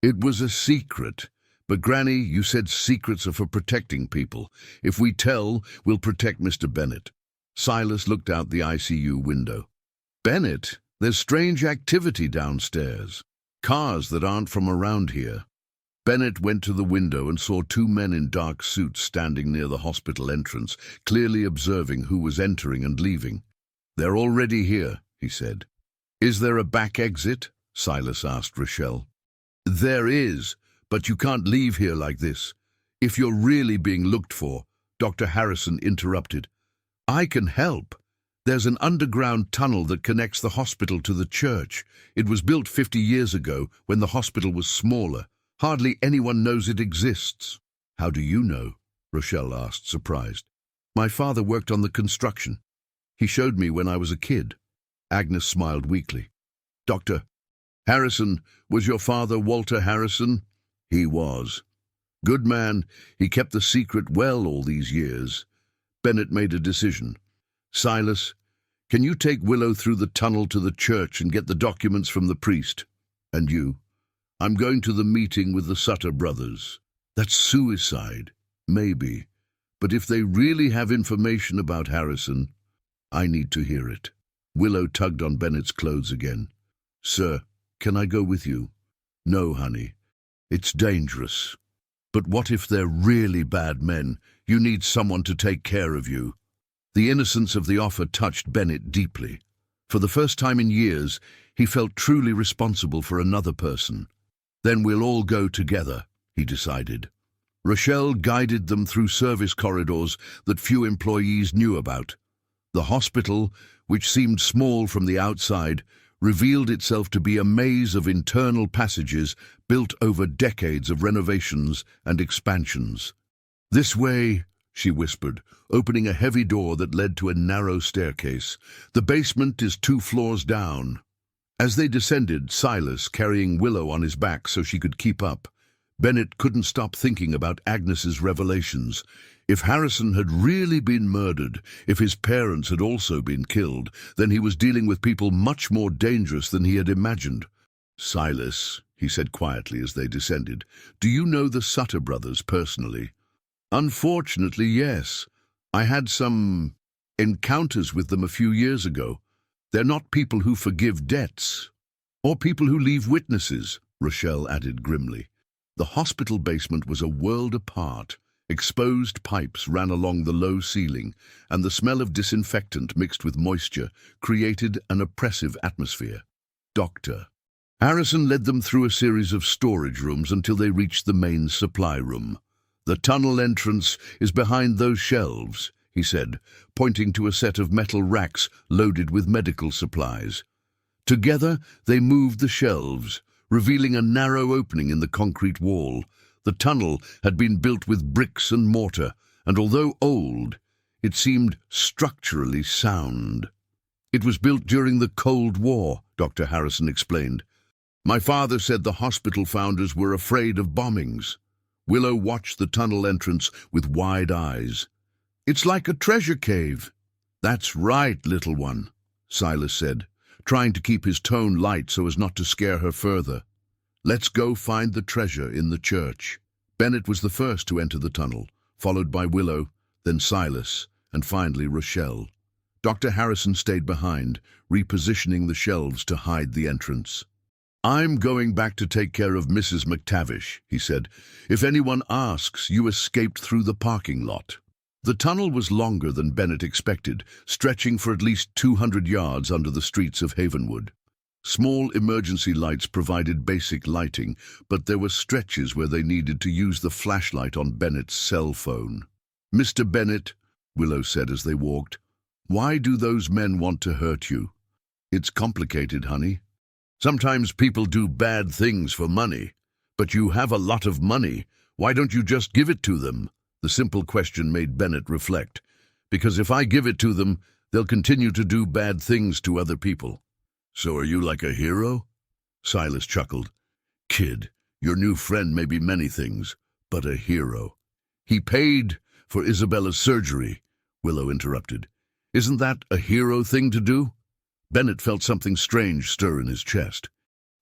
Speaker 1: It was a secret. But Granny, you said secrets are for protecting people. If we tell, we'll protect Mr. Bennett. Silas looked out the ICU window. Bennett, there's strange activity downstairs. Cars that aren't from around here. Bennett went to the window and saw two men in dark suits standing near the hospital entrance, clearly observing who was entering and leaving. They're already here, he said. Is there a back exit? Silas asked Rochelle. There is, but you can't leave here like this. If you're really being looked for, Dr. Harrison interrupted. I can help. There's an underground tunnel that connects the hospital to the church. It was built 50 years ago when the hospital was smaller. Hardly anyone knows it exists. How do you know? Rochelle asked, surprised. My father worked on the construction. He showed me when I was a kid. Agnes smiled weakly. Doctor, Harrison, was your father Walter Harrison? He was. Good man, he kept the secret well all these years. Bennett made a decision. Silas, can you take Willow through the tunnel to the church and get the documents from the priest? And you? I'm going to the meeting with the Sutter brothers. That's suicide. Maybe. But if they really have information about Harrison, I need to hear it. Willow tugged on Bennett's clothes again. Sir, can I go with you? No, honey. It's dangerous. But what if they're really bad men? You need someone to take care of you. The innocence of the offer touched Bennett deeply. For the first time in years, he felt truly responsible for another person. Then we'll all go together, he decided. Rochelle guided them through service corridors that few employees knew about. The hospital, which seemed small from the outside, revealed itself to be a maze of internal passages built over decades of renovations and expansions. This way, she whispered, opening a heavy door that led to a narrow staircase. The basement is 2 floors down. As they descended, Silas carrying Willow on his back so she could keep up, Bennett couldn't stop thinking about Agnes's revelations. If Harrison had really been murdered, if his parents had also been killed, then he was dealing with people much more dangerous than he had imagined. Silas, he said quietly as they descended, do you know the Sutter brothers personally? Unfortunately, yes. I had some encounters with them a few years ago. They're not people who forgive debts, or people who leave witnesses, Rochelle added grimly. The hospital basement was a world apart. Exposed pipes ran along the low ceiling, and the smell of disinfectant mixed with moisture created an oppressive atmosphere. Doctor. Harrison led them through a series of storage rooms until they reached the main supply room. The tunnel entrance is behind those shelves, he said, pointing to a set of metal racks loaded with medical supplies. Together, they moved the shelves, revealing a narrow opening in the concrete wall. The tunnel had been built with bricks and mortar, and although old, it seemed structurally sound. It was built during the Cold War, Dr. Harrison explained. My father said the hospital founders were afraid of bombings. Willow watched the tunnel entrance with wide eyes. "It's like a treasure cave." "That's right, little one," Silas said, trying to keep his tone light so as not to scare her further. "Let's go find the treasure in the church." Bennett was the first to enter the tunnel, followed by Willow, then Silas, and finally Rochelle. Dr. Harrison stayed behind, repositioning the shelves to hide the entrance. "I'm going back to take care of Mrs. McTavish," he said. "If anyone asks, you escaped through the parking lot." The tunnel was longer than Bennett expected, stretching for at least 200 yards under the streets of Havenwood. Small emergency lights provided basic lighting, but there were stretches where they needed to use the flashlight on Bennett's cell phone. "Mr. Bennett," Willow said as they walked, "why do those men want to hurt you?" "It's complicated, honey. Sometimes people do bad things for money. But you have a lot of money. Why don't you just give it to them?" The simple question made Bennett reflect. "Because if I give it to them, they'll continue to do bad things to other people." "So are you like a hero?" Silas chuckled. "Kid, your new friend may be many things, but a hero." "He paid for Isabella's surgery," Willow interrupted. "Isn't that a hero thing to do?" Bennett felt something strange stir in his chest.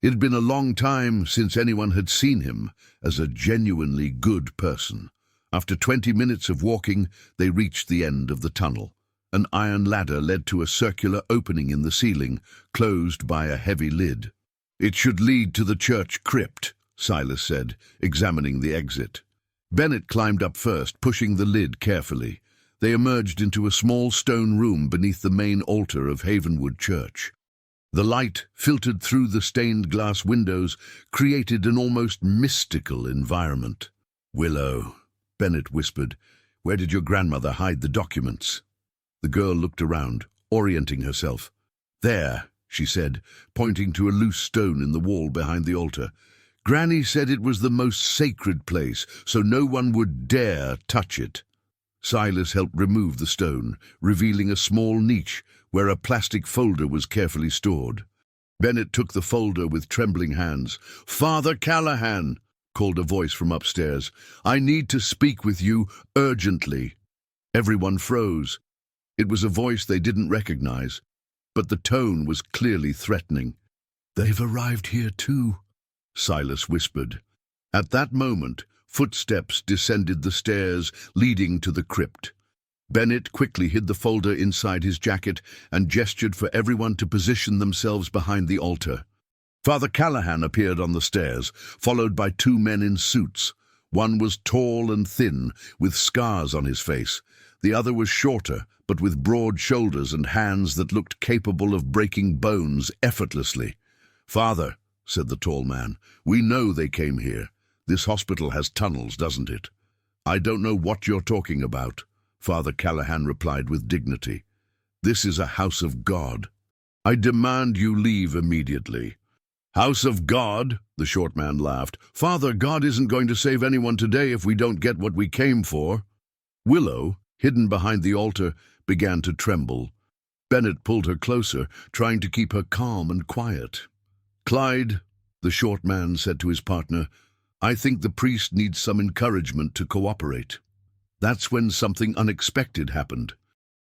Speaker 1: It had been a long time since anyone had seen him as a genuinely good person. After 20 minutes of walking, they reached the end of the tunnel. An iron ladder led to a circular opening in the ceiling, closed by a heavy lid. "It should lead to the church crypt," Silas said, examining the exit. Bennett climbed up first, pushing the lid carefully. They emerged into a small stone room beneath the main altar of Havenwood Church. The light, filtered through the stained glass windows, created an almost mystical environment. "Willow," Bennett whispered, "where did your grandmother hide the documents?" The girl looked around, orienting herself. "There," she said, pointing to a loose stone in the wall behind the altar. "Granny said it was the most sacred place, so no one would dare touch it." Silas helped remove the stone, revealing a small niche where a plastic folder was carefully stored. Bennett took the folder with trembling hands. "Father Callahan," called a voice from upstairs. "I need to speak with you urgently." Everyone froze. It was a voice they didn't recognize, but the tone was clearly threatening. "They've arrived here too," Silas whispered. At that moment, footsteps descended the stairs leading to the crypt. Bennett quickly hid the folder inside his jacket and gestured for everyone to position themselves behind the altar. Father Callahan appeared on the stairs, followed by 2 men in suits. One was tall and thin, with scars on his face. The other was shorter, but with broad shoulders and hands that looked capable of breaking bones effortlessly. "Father," said the tall man, "we know they came here. This hospital has tunnels, doesn't it?" "I don't know what you're talking about," Father Callahan replied with dignity. "This is a house of God. I demand you leave immediately." "House of God?" the short man laughed. "Father, God isn't going to save anyone today if we don't get what we came for." Willow, hidden behind the altar, began to tremble. Bennett pulled her closer, trying to keep her calm and quiet. "Clyde," the short man said to his partner, "I think the priest needs some encouragement to cooperate." That's when something unexpected happened.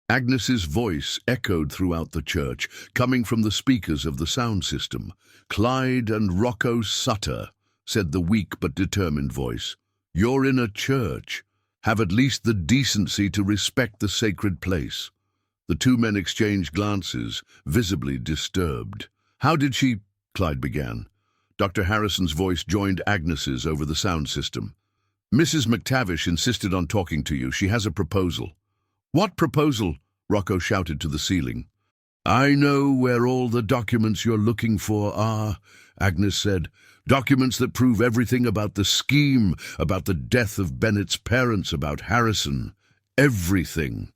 Speaker 1: Agnes's voice echoed throughout the church, coming from the speakers of the sound system. "Clyde and Rocco Sutter," said the weak but determined voice. "You're in a church. Have at least the decency to respect the sacred place." The 2 men exchanged glances, visibly disturbed. "How did she—" Clyde began. Dr. Harrison's voice joined Agnes's over the sound system. "Mrs. McTavish insisted on talking to you. She has a proposal." "What proposal?" Rocco shouted to the ceiling. "I know where all the documents you're looking for are," Agnes said. "Documents that prove everything about the scheme, about the death of Bennett's parents, about Harrison. Everything."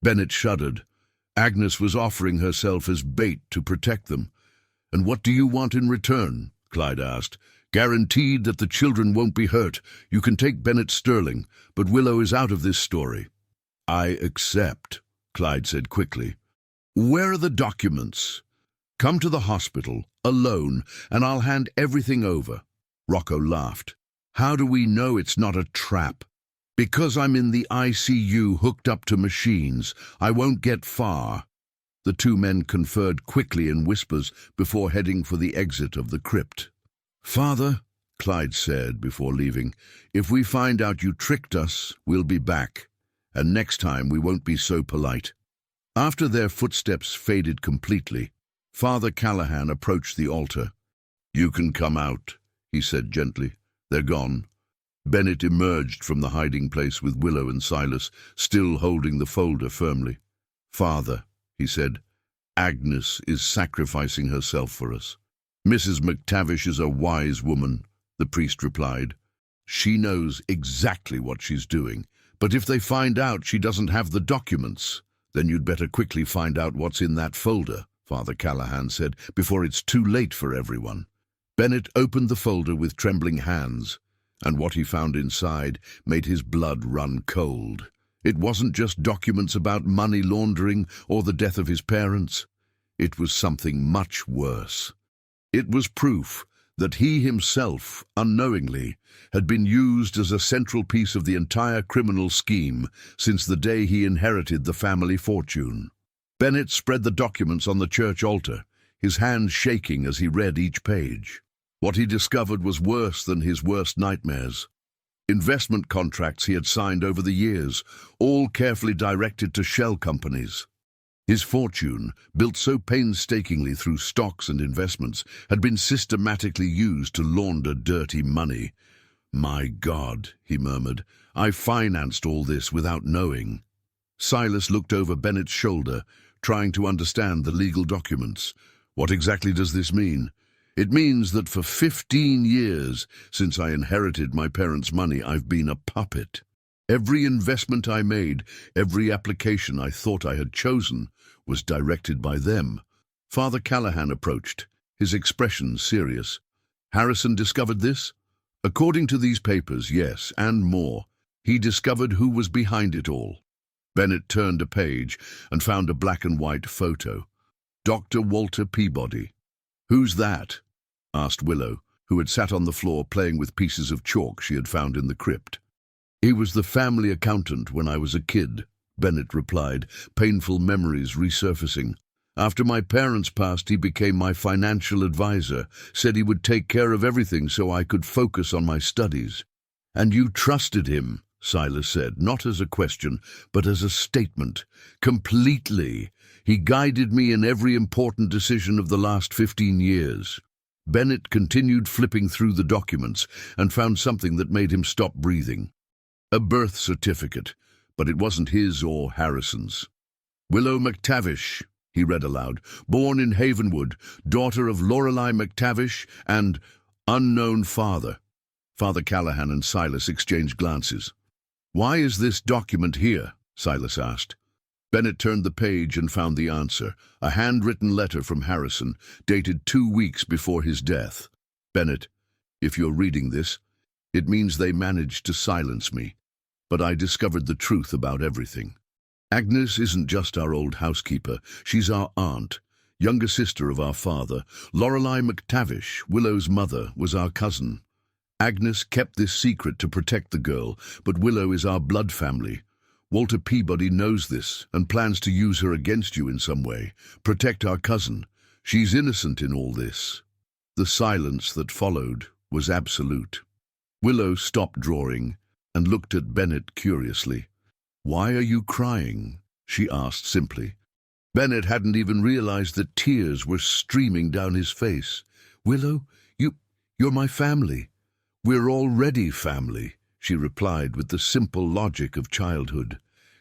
Speaker 1: Bennett shuddered. Agnes was offering herself as bait to protect them. "And what do you want in return?" Clyde asked. "Guaranteed that the children won't be hurt. You can take Bennett Sterling, but Willow is out of this story." "I accept," Clyde said quickly. "Where are the documents?" "Come to the hospital, alone, and I'll hand everything over." Rocco laughed. How do we know it's not a trap? Because I'm in the ICU hooked up to machines. I won't get far. The two men conferred quickly in whispers before heading for the exit of the crypt. "Father," Clyde said before leaving, "if we find out you tricked us, we'll be back. And next time we won't be so polite." After their footsteps faded completely, Father Callahan approached the altar. "You can come out," he said gently. "They're gone." Bennett emerged from the hiding place with Willow and Silas, still holding the folder firmly. "Father," he said, "Agnes is sacrificing herself for us." "Mrs. McTavish is a wise woman," the priest replied. "She knows exactly what she's doing. But if they find out she doesn't have the documents, then you'd better quickly find out what's in that folder," Father Callahan said, "before it's too late for everyone." Bennett opened the folder with trembling hands, and what he found inside made his blood run cold. It wasn't just documents about money laundering or the death of his parents. It was something much worse. It was proof that he himself, unknowingly, had been used as a central piece of the entire criminal scheme since the day he inherited the family fortune. Bennett spread the documents on the church altar, his hands shaking as he read each page. What he discovered was worse than his worst nightmares. Investment contracts he had signed over the years, all carefully directed to shell companies. His fortune, built so painstakingly through stocks and investments, had been systematically used to launder dirty money. "My God," he murmured, "I financed all this without knowing." Silas looked over Bennett's shoulder, trying to understand the legal documents. "What exactly does this mean?" "It means that for 15 years, since I inherited my parents' money, I've been a puppet. Every investment I made, every application I thought I had chosen, was directed by them." Father Callahan approached, his expression serious. "Harrison discovered this?" "According to these papers, yes, and more. He discovered who was behind it all." Bennett turned a page and found a black-and-white photo. Dr. Walter Peabody. "Who's that?" asked Willow, who had sat on the floor playing with pieces of chalk she had found in the crypt. "He was the family accountant when I was a kid," Bennett replied, painful memories resurfacing. "After my parents passed, he became my financial advisor, said he would take care of everything so I could focus on my studies." "And you trusted him," Silas said, not as a question, but as a statement. "Completely. He guided me in every important decision of the last 15 years. Bennett continued flipping through the documents and found something that made him stop breathing. A birth certificate, but it wasn't his or Harrison's. "Willow McTavish," he read aloud, "born in Havenwood, daughter of Lorelei McTavish and unknown father." Father Callahan and Silas exchanged glances. "Why is this document here?" Silas asked. Bennett turned the page and found the answer, a handwritten letter from Harrison, dated 2 weeks before his death. "Bennett, if you're reading this, it means they managed to silence me, but I discovered the truth about everything. Agnes isn't just our old housekeeper, she's our aunt, younger sister of our father. Lorelei McTavish, Willow's mother, was our cousin. Agnes kept this secret to protect the girl, but Willow is our blood family. Walter Peabody knows this and plans to use her against you in some way, protect our cousin. She's innocent in all this." The silence that followed was absolute. Willow stopped drawing and looked at Bennett curiously. "Why are you crying?" she asked simply. Bennett hadn't even realized that tears were streaming down his face. "Willow, you're my family." "We're already family," she replied with the simple logic of childhood.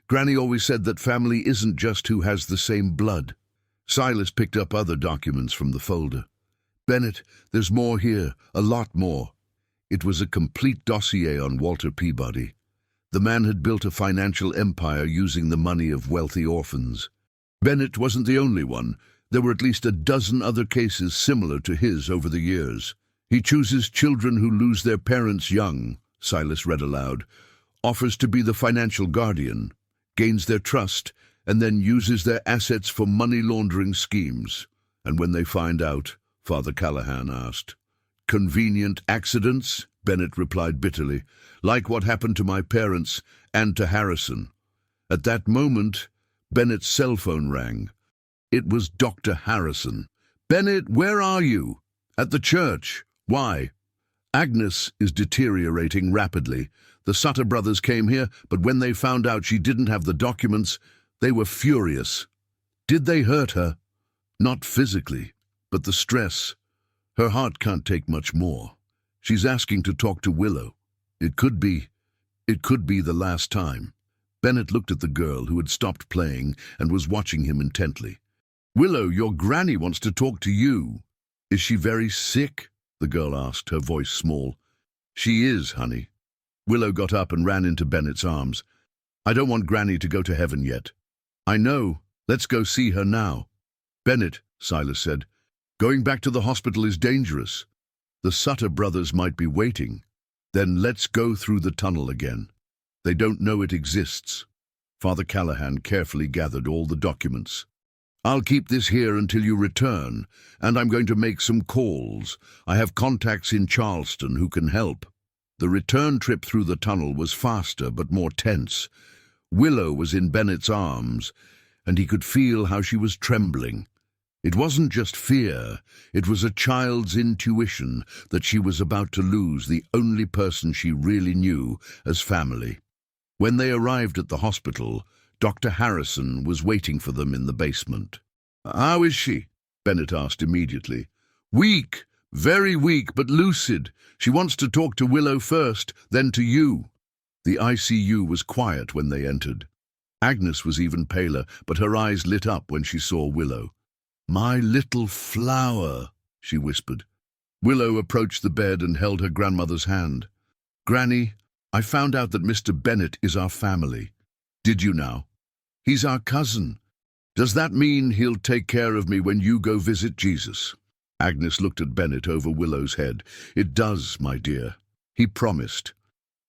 Speaker 1: "Granny always said that family isn't just who has the same blood." Silas picked up other documents from the folder. "Bennett, there's more here, a lot more." It was a complete dossier on Walter Peabody. The man had built a financial empire using the money of wealthy orphans. Bennett wasn't the only one. There were at least a dozen other cases similar to his over the years. "He chooses children who lose their parents young," Silas read aloud, "offers to be the financial guardian, gains their trust, and then uses their assets for money laundering schemes. And when they find out," Father Callahan asked. "Convenient accidents?" Bennett replied bitterly, like what happened to my parents and to Harrison. At that moment, Bennett's cell phone rang. It was Dr. Harrison. "Bennett, where are you?" "At the church." "Why?" "Agnes is deteriorating rapidly. The Sutter brothers came here, but when they found out she didn't have the documents, they were furious." "Did they hurt her?" "Not physically, but the stress. Her heart can't take much more. She's asking to talk to Willow. It could be the last time." Bennett looked at the girl who had stopped playing and was watching him intently. "Willow, your granny wants to talk to you." "Is she very sick?" the girl asked, her voice small. "She is, honey." Willow got up and ran into Bennett's arms. "I don't want Granny to go to heaven yet." "I know. Let's go see her now." "Bennett," Silas said, "going back to the hospital is dangerous. The Sutter brothers might be waiting. Then let's go through the tunnel again. They don't know it exists." Father Callahan carefully gathered all the documents. "I'll keep this here until you return, and I'm going to make some calls. I have contacts in Charleston who can help." The return trip through the tunnel was faster but more tense. Willow was in Bennett's arms, and he could feel how she was trembling. It wasn't just fear, it was a child's intuition that she was about to lose the only person she really knew as family. When they arrived at the hospital, Dr. Harrison was waiting for them in the basement. "How is she?" Bennett asked immediately. "Weak, very weak, but lucid. She wants to talk to Willow first, then to you." The ICU was quiet when they entered. Agnes was even paler, but her eyes lit up when she saw Willow. "My little flower," she whispered. Willow approached the bed and held her grandmother's hand. "Granny, I found out that Mr. Bennett is our family. Did you now? He's our cousin. Does that mean he'll take care of me when you go visit Jesus?" Agnes looked at Bennett over Willow's head. "It does, my dear. He promised.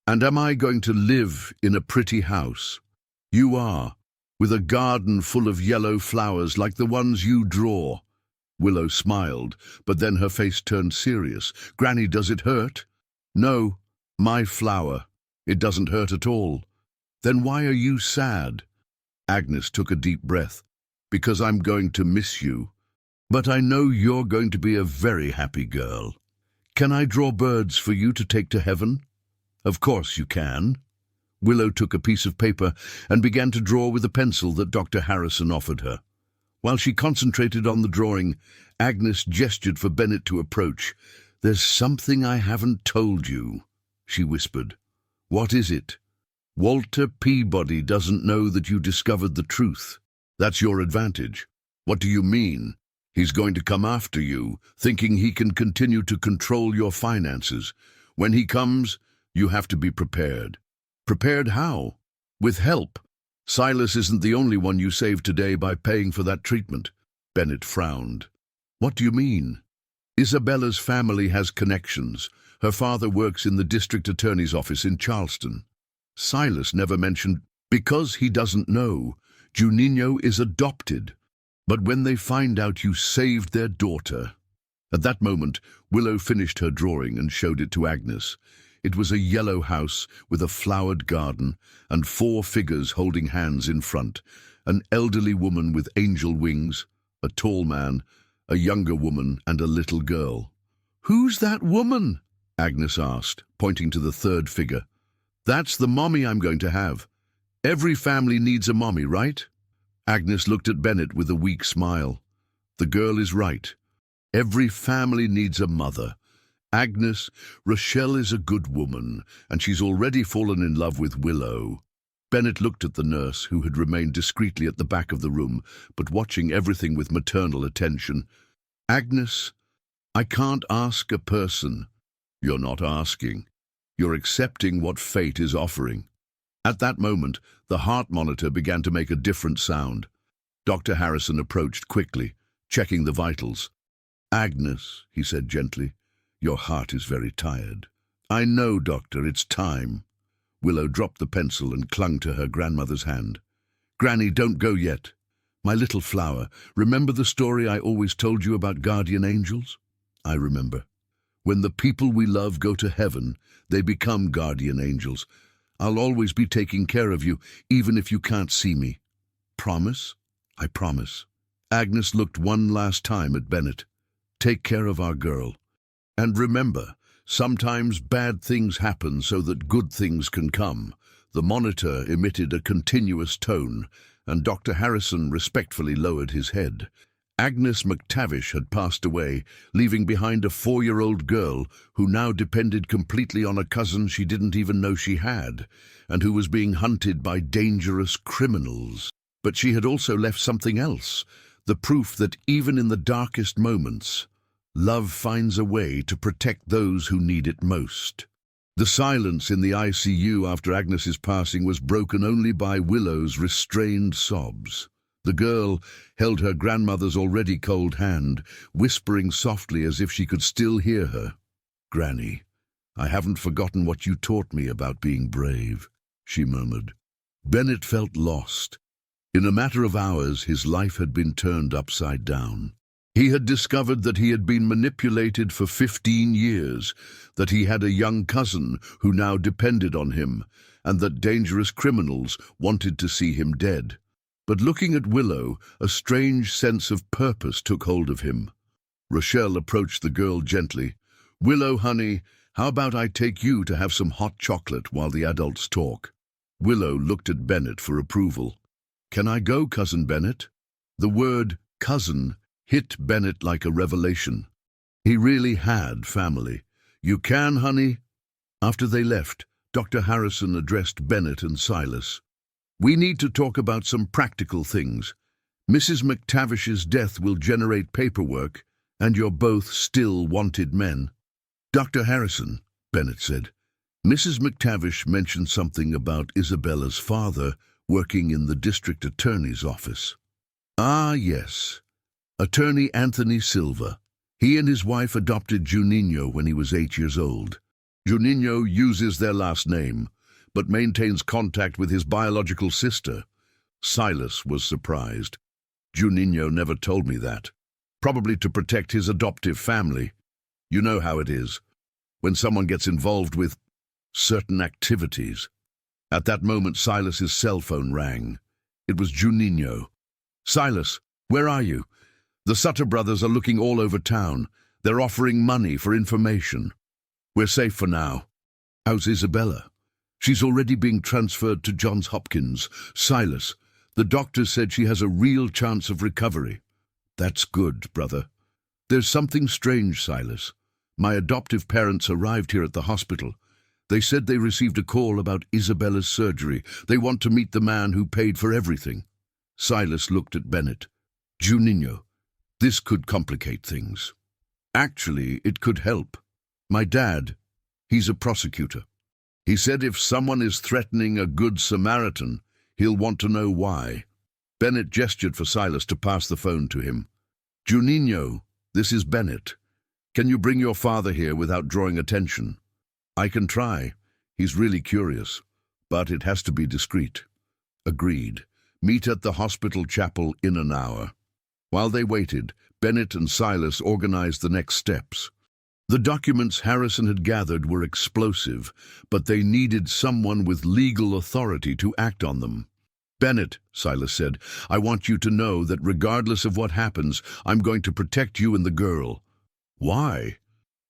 Speaker 1: And am I going to live in a pretty house?" "You are, with a garden full of yellow flowers like the ones you draw." Willow smiled, but then her face turned serious. "Granny, does it hurt?" "No, my flower. It doesn't hurt at all." "Then why are you sad?" Agnes took a deep breath. "Because I'm going to miss you. But I know you're going to be a very happy girl. Can I draw birds for you to take to heaven?" "Of course you can." Willow took a piece of paper and began to draw with a pencil that Dr. Harrison offered her. While she concentrated on the drawing, Agnes gestured for Bennett to approach. "There's something I haven't told you," she whispered. "What is it?" "Walter Peabody doesn't know that you discovered the truth. That's your advantage." "What do you mean?" "He's going to come after you, thinking he can continue to control your finances. When he comes, you have to be prepared." "Prepared how?" "With help. Silas isn't the only one you saved today by paying for that treatment." Bennett frowned. "What do you mean?" "Isabella's family has connections. Her father works in the district attorney's office in Charleston." "Silas never mentioned—" "Because he doesn't know. Juninho is adopted. But when they find out you saved their daughter—" At that moment, Willow finished her drawing and showed it to Agnes. It was a yellow house with a flowered garden and 4 figures holding hands in front, an elderly woman with angel wings, a tall man, a younger woman, and a little girl. "Who's that woman?" Agnes asked, pointing to the 3rd figure. "That's the mommy I'm going to have. Every family needs a mommy, right?" Agnes looked at Bennett with a weak smile. "The girl is right. Every family needs a mother. Agnes, Rochelle is a good woman, and she's already fallen in love with Willow." Bennett looked at the nurse, who had remained discreetly at the back of the room, but watching everything with maternal attention. "Agnes, I can't ask a person." "You're not asking. You're accepting what fate is offering." At that moment, the heart monitor began to make a different sound. Dr. Harrison approached quickly, checking the vitals. "Agnes," he said gently, "your heart is very tired." "I know, doctor, it's time." Willow dropped the pencil and clung to her grandmother's hand. "Granny, don't go yet. My little flower, remember the story I always told you about guardian angels?" "I remember." When the people we love go to heaven, they become guardian angels. I'll always be taking care of you, even if you can't see me. Promise? I promise. Agnes looked one last time at Bennett. Take care of our girl. And remember, sometimes bad things happen so that good things can come. The monitor emitted a continuous tone, and Dr. Harrison respectfully lowered his head. Agnes McTavish had passed away, leaving behind a 4-year-old girl who now depended completely on a cousin she didn't even know she had, and who was being hunted by dangerous criminals. But she had also left something else, the proof that even in the darkest moments, love finds a way to protect those who need it most. The silence in the ICU after Agnes's passing was broken only by Willow's restrained sobs. The girl held her grandmother's already cold hand, whispering softly as if she could still hear her. "Granny, I haven't forgotten what you taught me about being brave," she murmured. Bennett felt lost. In a matter of hours, his life had been turned upside down. He had discovered that he had been manipulated for 15 years, that he had a young cousin who now depended on him, and that dangerous criminals wanted to see him dead. But looking at Willow, a strange sense of purpose took hold of him. Rochelle approached the girl gently. "Willow, honey, how about I take you to have some hot chocolate while the adults talk?" Willow looked at Bennett for approval. "Can I go, Cousin Bennett?" The word cousin hit Bennett like a revelation. He really had family. "You can, honey." After they left, Dr. Harrison addressed Bennett and Silas. "We need to talk about some practical things. Mrs. McTavish's death will generate paperwork, and you're both still wanted men." "Dr. Harrison," Bennett said, "Mrs. McTavish mentioned something about Isabella's father working in the district attorney's office." "Ah, yes. Attorney Anthony Silva. He and his wife adopted Juninho when he was 8 years old. Juninho uses their last name, but maintains contact with his biological sister." Silas was surprised. "Juninho never told me that. Probably to protect his adoptive family. You know how it is, when someone gets involved with certain activities." At that moment, Silas's cell phone rang. It was Juninho. "Silas, where are you? The Sutter brothers are looking all over town. They're offering money for information." "We're safe for now." "How's Isabella?" "She's already being transferred to Johns Hopkins. Silas, the doctor said she has a real chance of recovery." "That's good, brother." "There's something strange, Silas. My adoptive parents arrived here at the hospital. They said they received a call about Isabella's surgery. They want to meet the man who paid for everything." Silas looked at Bennett. "Juninho, this could complicate things." "Actually, it could help. My dad, he's a prosecutor. He said if someone is threatening a good Samaritan, he'll want to know why." Bennett gestured for Silas to pass the phone to him. "Juninho, this is Bennett. Can you bring your father here without drawing attention?" "I can try. He's really curious, but it has to be discreet." "Agreed. Meet at the hospital chapel in an hour." While they waited, Bennett and Silas organized the next steps. The documents Harrison had gathered were explosive, but they needed someone with legal authority to act on them. "Bennett," Silas said, "I want you to know that regardless of what happens, I'm going to protect you and the girl." "Why?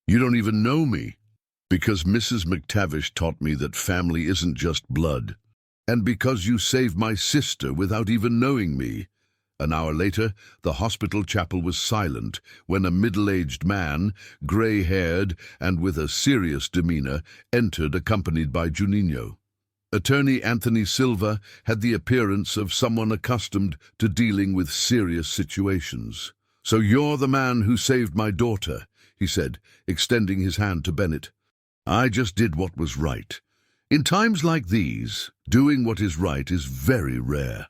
Speaker 1: You don't even know me." "Because Mrs. McTavish taught me that family isn't just blood. And because you saved my sister without even knowing me." An hour later, the hospital chapel was silent when a middle-aged man, gray-haired and with a serious demeanor, entered accompanied by Juninho. Attorney Anthony Silva had the appearance of someone accustomed to dealing with serious situations. "So you're the man who saved my daughter," he said, extending his hand to Bennett. "I just did what was right. In times like these, doing what is right is very rare."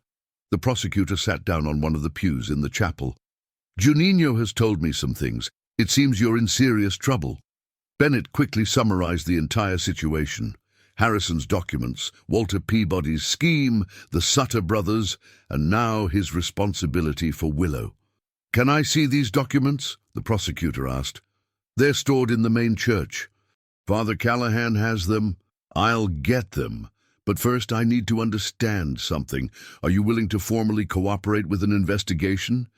Speaker 1: The prosecutor sat down on one of the pews in the chapel. "Juninho has told me some things. It seems you're in serious trouble." Bennett quickly summarized the entire situation. Harrison's documents, Walter Peabody's scheme, the Sutter brothers, and now his responsibility for Willow. "Can I see these documents?" the prosecutor asked. They're stored in the main church. Father Callahan has them. I'll get them. But first I need to understand something. Are you willing to formally cooperate with an investigation?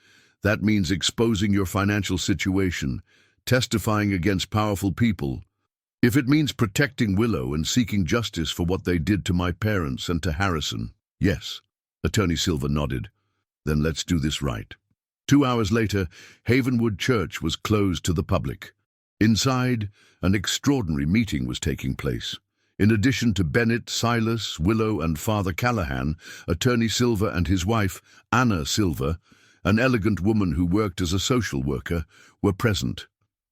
Speaker 1: That means exposing your financial situation, testifying against powerful people. If it means protecting Willow and seeking justice for what they did to my parents and to Harrison. Yes, Attorney Silver nodded. Then let's do this right. 2 hours later, Havenwood Church was closed to the public. Inside, an extraordinary meeting was taking place. In addition to Bennett, Silas, Willow, and Father Callahan, Attorney Silver and his wife, Anna Silver, an elegant woman who worked as a social worker, were present.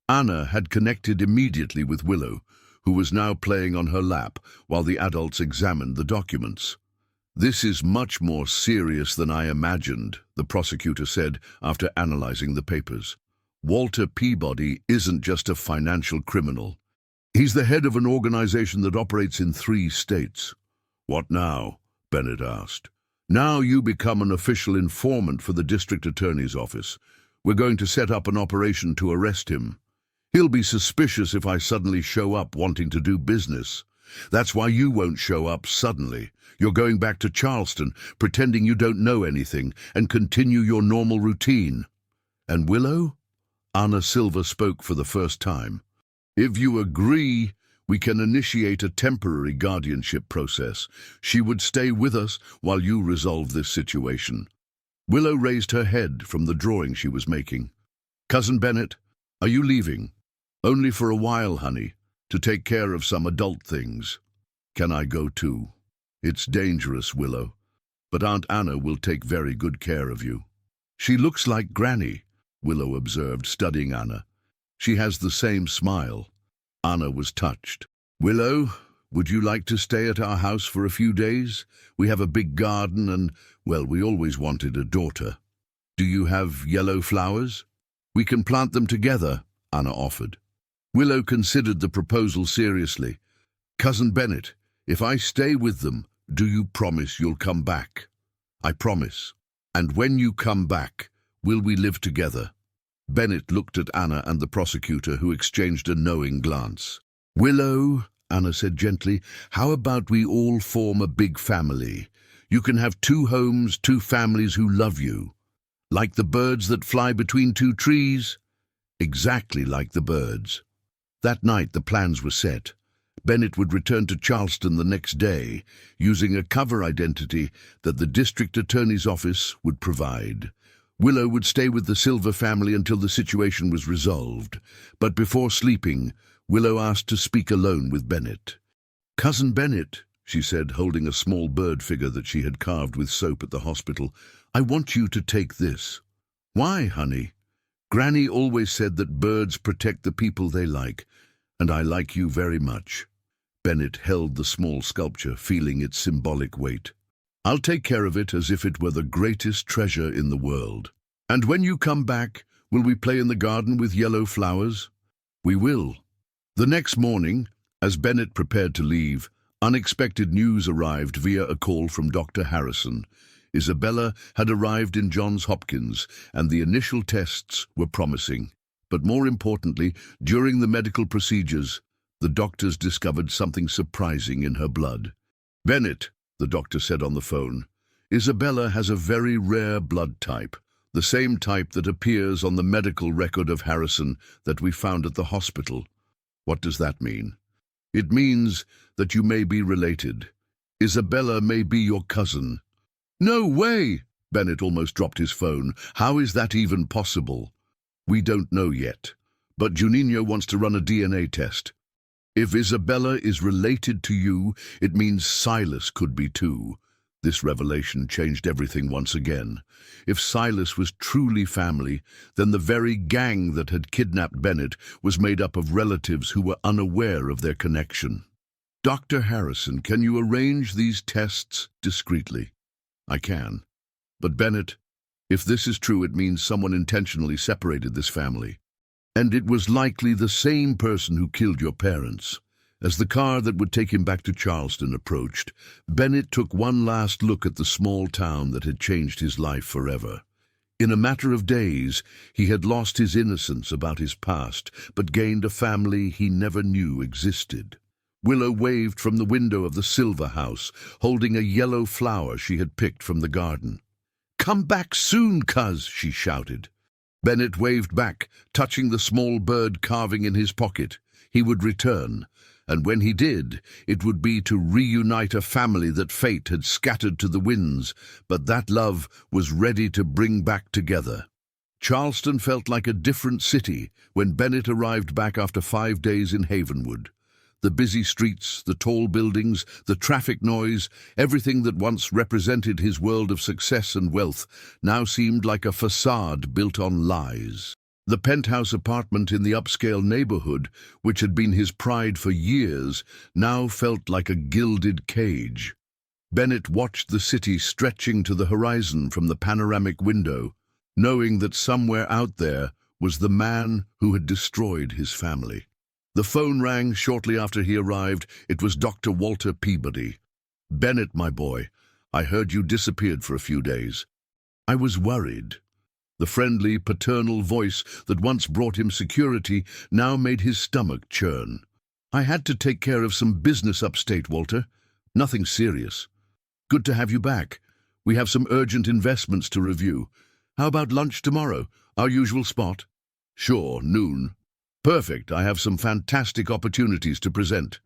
Speaker 1: Anna had connected immediately with Willow, who was now playing on her lap while the adults examined the documents. "This is much more serious than I imagined," the prosecutor said after analyzing the papers. "Walter Peabody isn't just a financial criminal. He's the head of an organization that operates in 3 states. "What now?" Bennett asked. "Now you become an official informant for the district attorney's office. We're going to set up an operation to arrest him. He'll be suspicious if I suddenly show up wanting to do business. That's why you won't show up suddenly. You're going back to Charleston, pretending you don't know anything, and continue your normal routine." "And Willow?" Anna Silver spoke for the first time. "If you agree, we can initiate a temporary guardianship process. She would stay with us while you resolve this situation." Willow raised her head from the drawing she was making. "Cousin Bennett, are you leaving?" "Only for a while, honey, to take care of some adult things." "Can I go too?" "It's dangerous, Willow, but Aunt Anna will take very good care of you." "She looks like Granny," Willow observed, studying Anna. "She has the same smile." Anna was touched. "Willow, would you like to stay at our house for a few days? We have a big garden and, well, we always wanted a daughter. Do you have yellow flowers? We can plant them together," Anna offered. Willow considered the proposal seriously. "Cousin Bennett, if I stay with them, do you promise you'll come back?" "I promise." "And when you come back, will we live together?" Bennett looked at Anna and the prosecutor, who exchanged a knowing glance. "Willow," Anna said gently, "how about we all form a big family? You can have 2 homes, 2 families who love you. Like the birds that fly between 2 trees?" "Exactly like the birds." That night the plans were set. Bennett would return to Charleston the next day, using a cover identity that the district attorney's office would provide. Willow would stay with the Silver family until the situation was resolved, but before sleeping, Willow asked to speak alone with Bennett. "Cousin Bennett," she said, holding a small bird figure that she had carved with soap at the hospital, "I want you to take this." "Why, honey?" "Granny always said that birds protect the people they like, and I like you very much." Bennett held the small sculpture, feeling its symbolic weight. "I'll take care of it as if it were the greatest treasure in the world." "And when you come back, will we play in the garden with yellow flowers?" "We will." The next morning, as Bennett prepared to leave, unexpected news arrived via a call from Dr. Harrison. Isabella had arrived in Johns Hopkins, and the initial tests were promising. But more importantly, during the medical procedures, the doctors discovered something surprising in her blood. "Bennett," the doctor said on the phone, "Isabella has a very rare blood type, the same type that appears on the medical record of Harrison that we found at the hospital." "What does that mean?" "It means that you may be related. Isabella may be your cousin." "No way!" Bennett almost dropped his phone. "How is that even possible?" "We don't know yet, but Juninho wants to run a DNA test. If Isabella is related to you, it means Silas could be too." This revelation changed everything once again. If Silas was truly family, then the very gang that had kidnapped Bennett was made up of relatives who were unaware of their connection. "Dr. Harrison, can you arrange these tests discreetly?" "I can. But Bennett, if this is true, it means someone intentionally separated this family. And it was likely the same person who killed your parents." As the car that would take him back to Charleston approached, Bennett took one last look at the small town that had changed his life forever. In a matter of days, he had lost his innocence about his past, but gained a family he never knew existed. Willow waved from the window of the Silver House, holding a yellow flower she had picked from the garden. "Come back soon, cuz," she shouted. Bennett waved back, touching the small bird carving in his pocket. He would return, and when he did, it would be to reunite a family that fate had scattered to the winds, but that love was ready to bring back together. Charleston felt like a different city when Bennett arrived back after 5 days in Havenwood. The busy streets, the tall buildings, the traffic noise, everything that once represented his world of success and wealth now seemed like a facade built on lies. The penthouse apartment in the upscale neighborhood, which had been his pride for years, now felt like a gilded cage. Bennett watched the city stretching to the horizon from the panoramic window, knowing that somewhere out there was the man who had destroyed his family. The phone rang shortly after he arrived. It was Dr. Walter Peabody. "Bennett, my boy, I heard you disappeared for a few days. I was worried." The friendly, paternal voice that once brought him security now made his stomach churn. "I had to take care of some business upstate, Walter. Nothing serious. Good to have you back. We have some urgent investments to review. How about lunch tomorrow? Our usual spot?" "Sure, noon." "Perfect. I have some fantastic opportunities to present.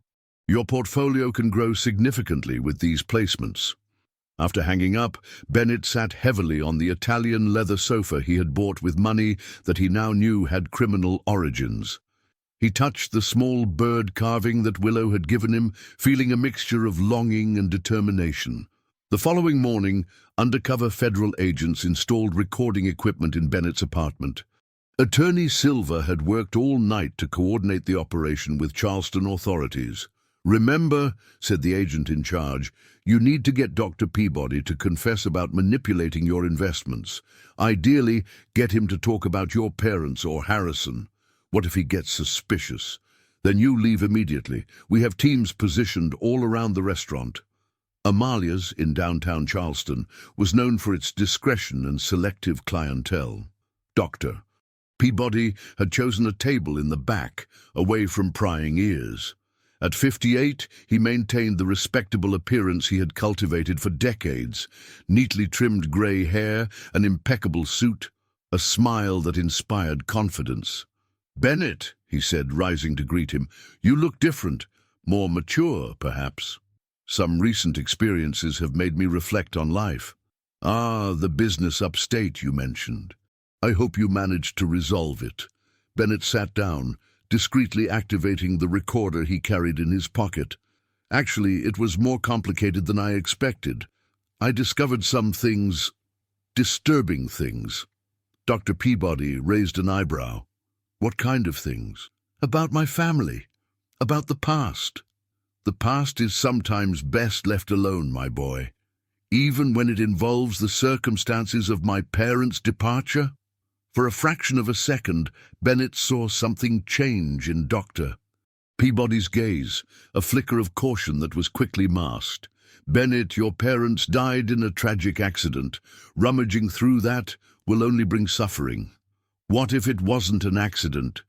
Speaker 1: Your portfolio can grow significantly with these placements." After hanging up, Bennett sat heavily on the Italian leather sofa he had bought with money that he now knew had criminal origins. He touched the small bird carving that Willow had given him, feeling a mixture of longing and determination. The following morning, undercover federal agents installed recording equipment in Bennett's apartment. Attorney Silver had worked all night to coordinate the operation with Charleston authorities. "Remember," said the agent in charge, "you need to get Dr. Peabody to confess about manipulating your investments. Ideally, get him to talk about your parents or Harrison. What if he gets suspicious? Then you leave immediately. We have teams positioned all around the restaurant." Amalia's, in downtown Charleston, was known for its discretion and selective clientele. Dr. Peabody had chosen a table in the back, away from prying ears. At 58, he maintained the respectable appearance he had cultivated for decades: neatly trimmed grey hair, an impeccable suit, a smile that inspired confidence. "Bennett," he said, rising to greet him, "you look different, more mature, perhaps. Some recent experiences have made me reflect on life." "Ah, the business upstate you mentioned. I hope you managed to resolve it." Bennett sat down, discreetly activating the recorder he carried in his pocket. "Actually, it was more complicated than I expected. I discovered some things, disturbing things." Dr. Peabody raised an eyebrow. "What kind of things?" "About my family. About the past." "The past is sometimes best left alone, my boy. Even when it involves the circumstances of my parents' departure." For a fraction of a second, Bennett saw something change in Dr. Peabody's gaze, a flicker of caution that was quickly masked. "Bennett, your parents died in a tragic accident. Rummaging through that will only bring suffering." "What if it wasn't an accident?"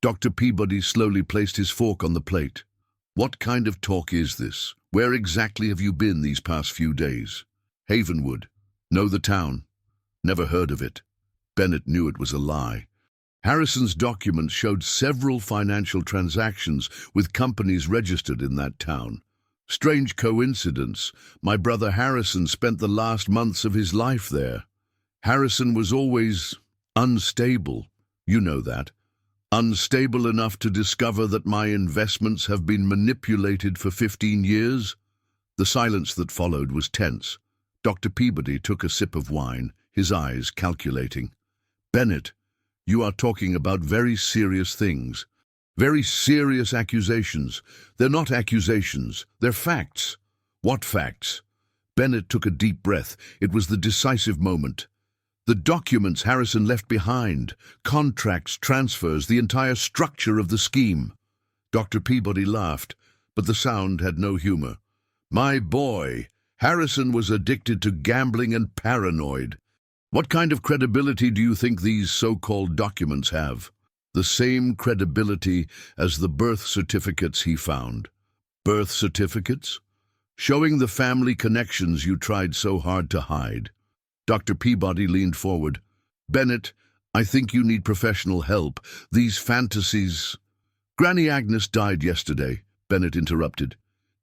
Speaker 1: Dr. Peabody slowly placed his fork on the plate. "What kind of talk is this? Where exactly have you been these past few days?" "Havenwood. Know the town?" "Never heard of it." Bennett knew it was a lie. Harrison's documents showed several financial transactions with companies registered in that town. "Strange coincidence. My brother Harrison spent the last months of his life there. Harrison was always unstable. You know that. Unstable enough to discover that my investments have been manipulated for 15 years? The silence that followed was tense. Dr. Peabody took a sip of wine, his eyes calculating. "Bennett, you are talking about very serious things. Very serious accusations. They're not accusations, they're facts." "What facts?" Bennett took a deep breath. It was the decisive moment. "The documents Harrison left behind, contracts, transfers, the entire structure of the scheme." Dr. Peabody laughed, but the sound had no humor. "My boy, Harrison was addicted to gambling and paranoid. What kind of credibility do you think these so-called documents have? The same credibility as the birth certificates he found. Birth certificates? Showing the family connections you tried so hard to hide. Dr. Peabody leaned forward. Bennett, I think you need professional help. These fantasies... Granny Agnes died yesterday, Bennett interrupted.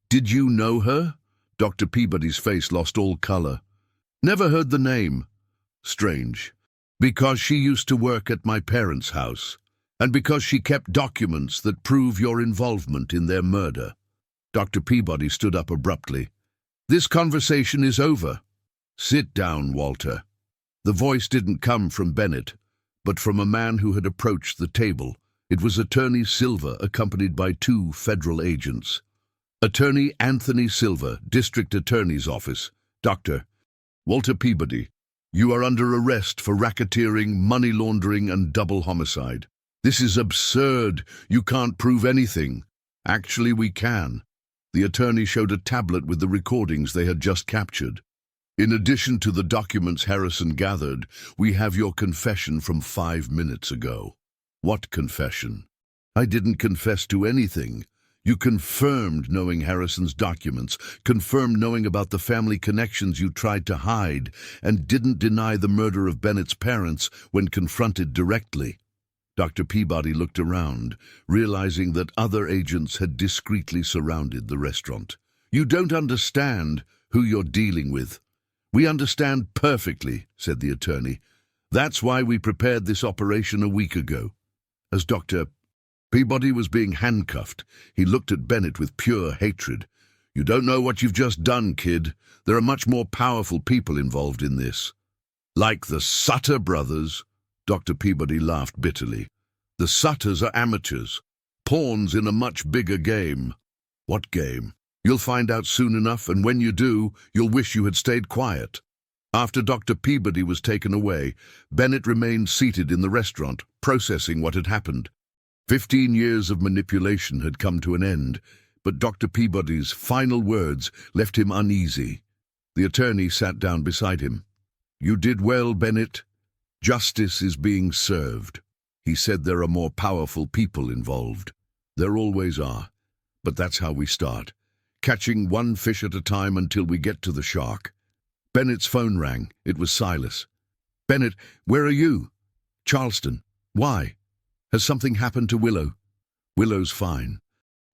Speaker 1: Did you know her? Dr. Peabody's face lost all color. Never heard the name. Strange. Because she used to work at my parents' house, and because she kept documents that prove your involvement in their murder. Dr. Peabody stood up abruptly. This conversation is over. Sit down, Walter. The voice didn't come from Bennett, but from a man who had approached the table. It was Attorney Silver, accompanied by 2 federal agents. Attorney Anthony Silver, District Attorney's Office. Dr. Walter Peabody, you are under arrest for racketeering, money laundering, and double homicide. This is absurd. You can't prove anything. Actually, we can. The attorney showed a tablet with the recordings they had just captured. In addition to the documents Harrison gathered, we have your confession from 5 minutes ago. What confession? I didn't confess to anything. You confirmed knowing Harrison's documents, confirmed knowing about the family connections you tried to hide, and didn't deny the murder of Bennett's parents when confronted directly. Dr. Peabody looked around, realizing that other agents had discreetly surrounded the restaurant. You don't understand who you're dealing with. We understand perfectly, said the attorney. That's why we prepared this operation a week ago. As Dr. Peabody was being handcuffed, he looked at Bennett with pure hatred. You don't know what you've just done, kid. There are much more powerful people involved in this. Like the Sutter brothers, Dr. Peabody laughed bitterly. The Sutters are amateurs, pawns in a much bigger game. What game? You'll find out soon enough, and when you do, you'll wish you had stayed quiet. After Dr. Peabody was taken away, Bennett remained seated in the restaurant, processing what had happened. 15 years of manipulation had come to an end, but Dr. Peabody's final words left him uneasy. The attorney sat down beside him. You did well, Bennett. Justice is being served. He said there are more powerful people involved. There always are. But that's how we start. Catching one fish at a time until we get to the shark. Bennett's phone rang. It was Silas. Bennett, where are you? Charleston. Why? Has something happened to Willow? Willow's fine.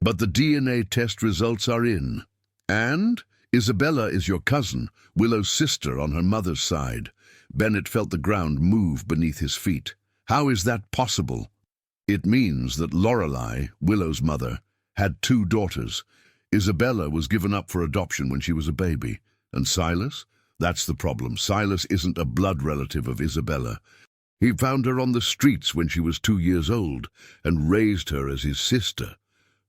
Speaker 1: But the DNA test results are in. And Isabella is your cousin, Willow's sister on her mother's side. Bennett felt the ground move beneath his feet. How is that possible? It means that Lorelei, Willow's mother, had 2 daughters. Isabella was given up for adoption when she was a baby. And Silas? That's the problem. Silas isn't a blood relative of Isabella. He found her on the streets when she was 2 years old and raised her as his sister.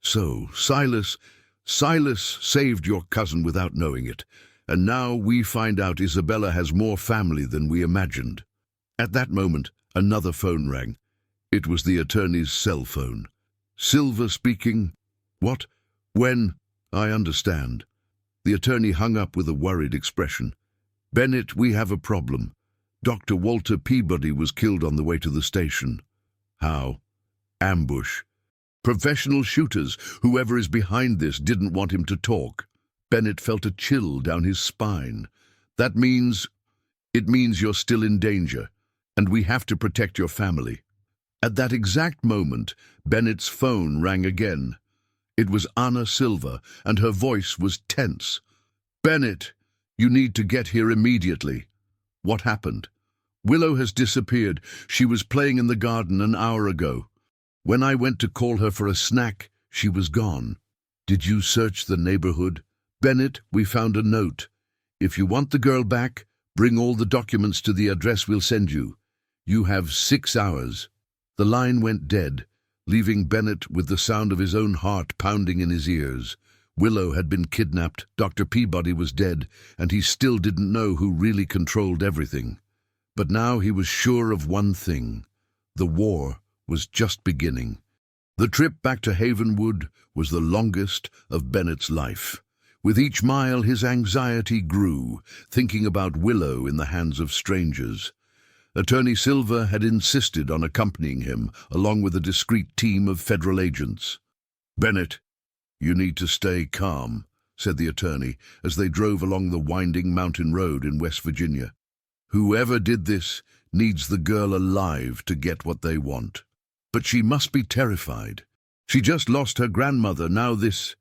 Speaker 1: So, Silas saved your cousin without knowing it, and now we find out Isabella has more family than we imagined. At that moment, another phone rang. It was the attorney's cell phone. Silver speaking. What? When? I understand. The attorney hung up with a worried expression. Bennett, we have a problem. Dr. Walter Peabody was killed on the way to the station. How? Ambush. Professional shooters. Whoever is behind this didn't want him to talk. Bennett felt a chill down his spine. It means you're still in danger, and we have to protect your family. At that exact moment, Bennett's phone rang again. It was Anna Silver, and her voice was tense. Bennett, you need to get here immediately. What happened? Willow has disappeared. She was playing in the garden an hour ago. When I went to call her for a snack, she was gone. Did you search the neighborhood? Bennett, we found a note. If you want the girl back, bring all the documents to the address we'll send you. You have 6 hours. The line went dead, leaving Bennett with the sound of his own heart pounding in his ears. Willow had been kidnapped, Dr. Peabody was dead, and he still didn't know who really controlled everything. But now he was sure of one thing. The war was just beginning. The trip back to Havenwood was the longest of Bennett's life. With each mile, his anxiety grew, thinking about Willow in the hands of strangers. Attorney Silver had insisted on accompanying him, along with a discreet team of federal agents. "Bennett, you need to stay calm," said the attorney as they drove along the winding mountain road in West Virginia. "Whoever did this needs the girl alive to get what they want. But she must be terrified. She just lost her grandmother, now this.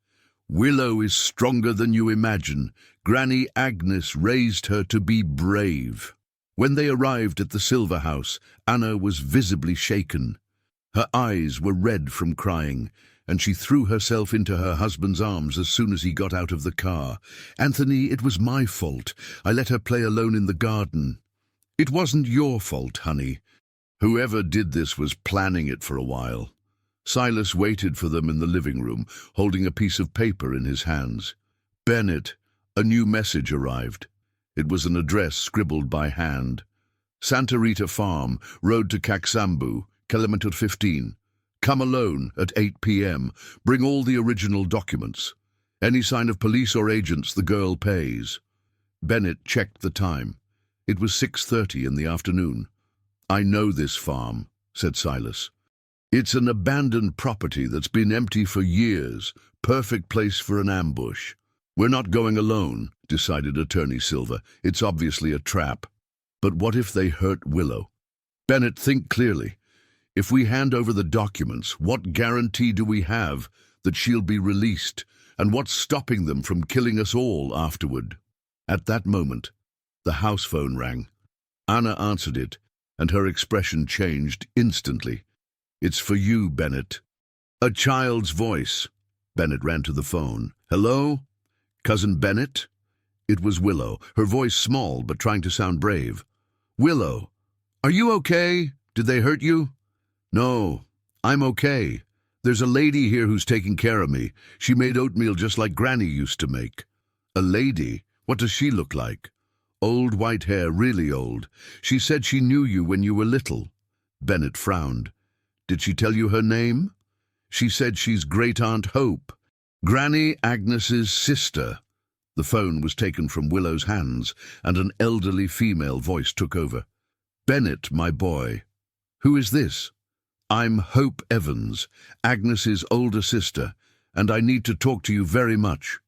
Speaker 1: Willow is stronger than you imagine. Granny Agnes raised her to be brave." When they arrived at the Silver House, Anna was visibly shaken. Her eyes were red from crying, and she threw herself into her husband's arms as soon as he got out of the car. "Anthony, it was my fault. I let her play alone in the garden." "It wasn't your fault, honey. Whoever did this was planning it for a while." Silas waited for them in the living room, holding a piece of paper in his hands. "Bennett, a new message arrived." It was an address scribbled by hand. "Santa Rita Farm, Road to Caxambu, Kilometer 15. Come alone at 8 p.m. Bring all the original documents. Any sign of police or agents, the girl pays." Bennett checked the time. It was 6:30 in the afternoon. "I know this farm," said Silas. "It's an abandoned property that's been empty for years. Perfect place for an ambush." "We're not going alone," decided Attorney Silver. "It's obviously a trap. But what if they hurt Willow?" "Bennett, think clearly. If we hand over the documents, what guarantee do we have that she'll be released? And what's stopping them from killing us all afterward?" At that moment, the house phone rang. Anna answered it, and her expression changed instantly. "It's for you, Bennett." A child's voice. Bennett ran to the phone. "Hello? Cousin Bennett?" It was Willow, her voice small but trying to sound brave. "Willow, are you okay? Did they hurt you?" "No, I'm okay. There's a lady here who's taking care of me. She made oatmeal just like Granny used to make." "A lady? What does she look like?" "Old white hair, really old. She said she knew you when you were little." Bennett frowned. "Did she tell you her name?" "She said she's Great Aunt Hope, Granny Agnes's sister." The phone was taken from Willow's hands, and an elderly female voice took over. "Bennett, my boy. Who is this?" "I'm Hope Evans, Agnes's older sister, and I need to talk to you very much."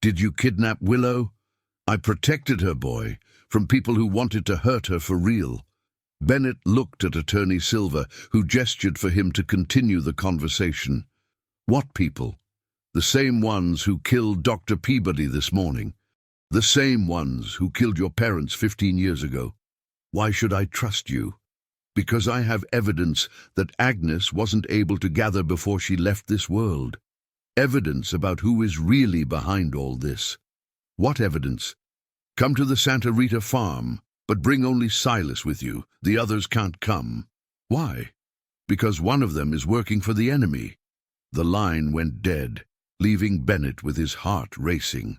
Speaker 1: "Did you kidnap Willow?" "I protected her, boy, from people who wanted to hurt her for real." Bennett looked at Attorney Silver, who gestured for him to continue the conversation. "What people?" "The same ones who killed Dr. Peabody this morning. The same ones who killed your parents 15 years ago." "Why should I trust you?" "Because I have evidence that Agnes wasn't able to gather before she left this world. Evidence about who is really behind all this." "What evidence?" "Come to the Santa Rita farm, but bring only Silas with you. The others can't come." "Why?" "Because one of them is working for the enemy." The line went dead, leaving Bennett with his heart racing.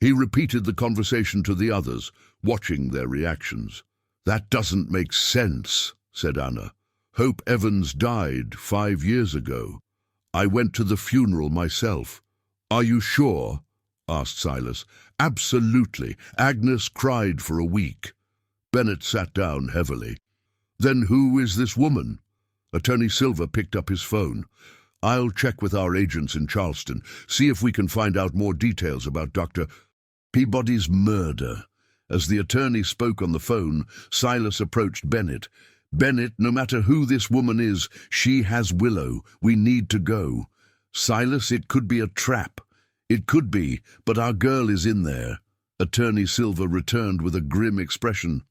Speaker 1: He repeated the conversation to the others, watching their reactions. "That doesn't make sense," said Anna. "Hope Evans died 5 years ago. I went to the funeral myself." "Are you sure?" asked Silas. "Absolutely. Agnes cried for a week." Bennett sat down heavily. "Then who is this woman?" Attorney Silver picked up his phone. "I'll check with our agents in Charleston, see if we can find out more details about Dr. Peabody's murder." As the attorney spoke on the phone, Silas approached Bennett. "Bennett, no matter who this woman is, she has Willow. We need to go." "Silas, it could be a trap." "It could be, but our girl is in there." Attorney Silver returned with a grim expression.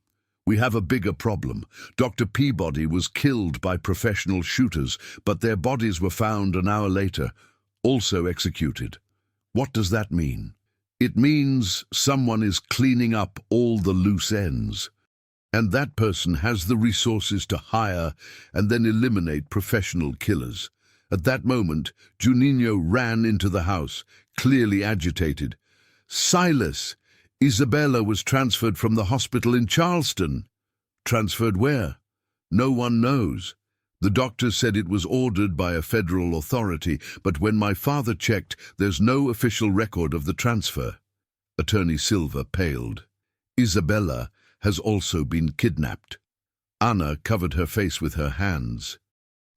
Speaker 1: "We have a bigger problem. Dr. Peabody was killed by professional shooters, but their bodies were found an hour later, also executed." "What does that mean?" "It means someone is cleaning up all the loose ends. And that person has the resources to hire and then eliminate professional killers." At that moment, Juninho ran into the house, clearly agitated. "Silas! Isabella was transferred from the hospital in Charleston." "Transferred where?" "No one knows. The doctor said it was ordered by a federal authority, but when my father checked, there's no official record of the transfer. Attorney Silva paled. Isabella has also been kidnapped. Anna covered her face with her hands.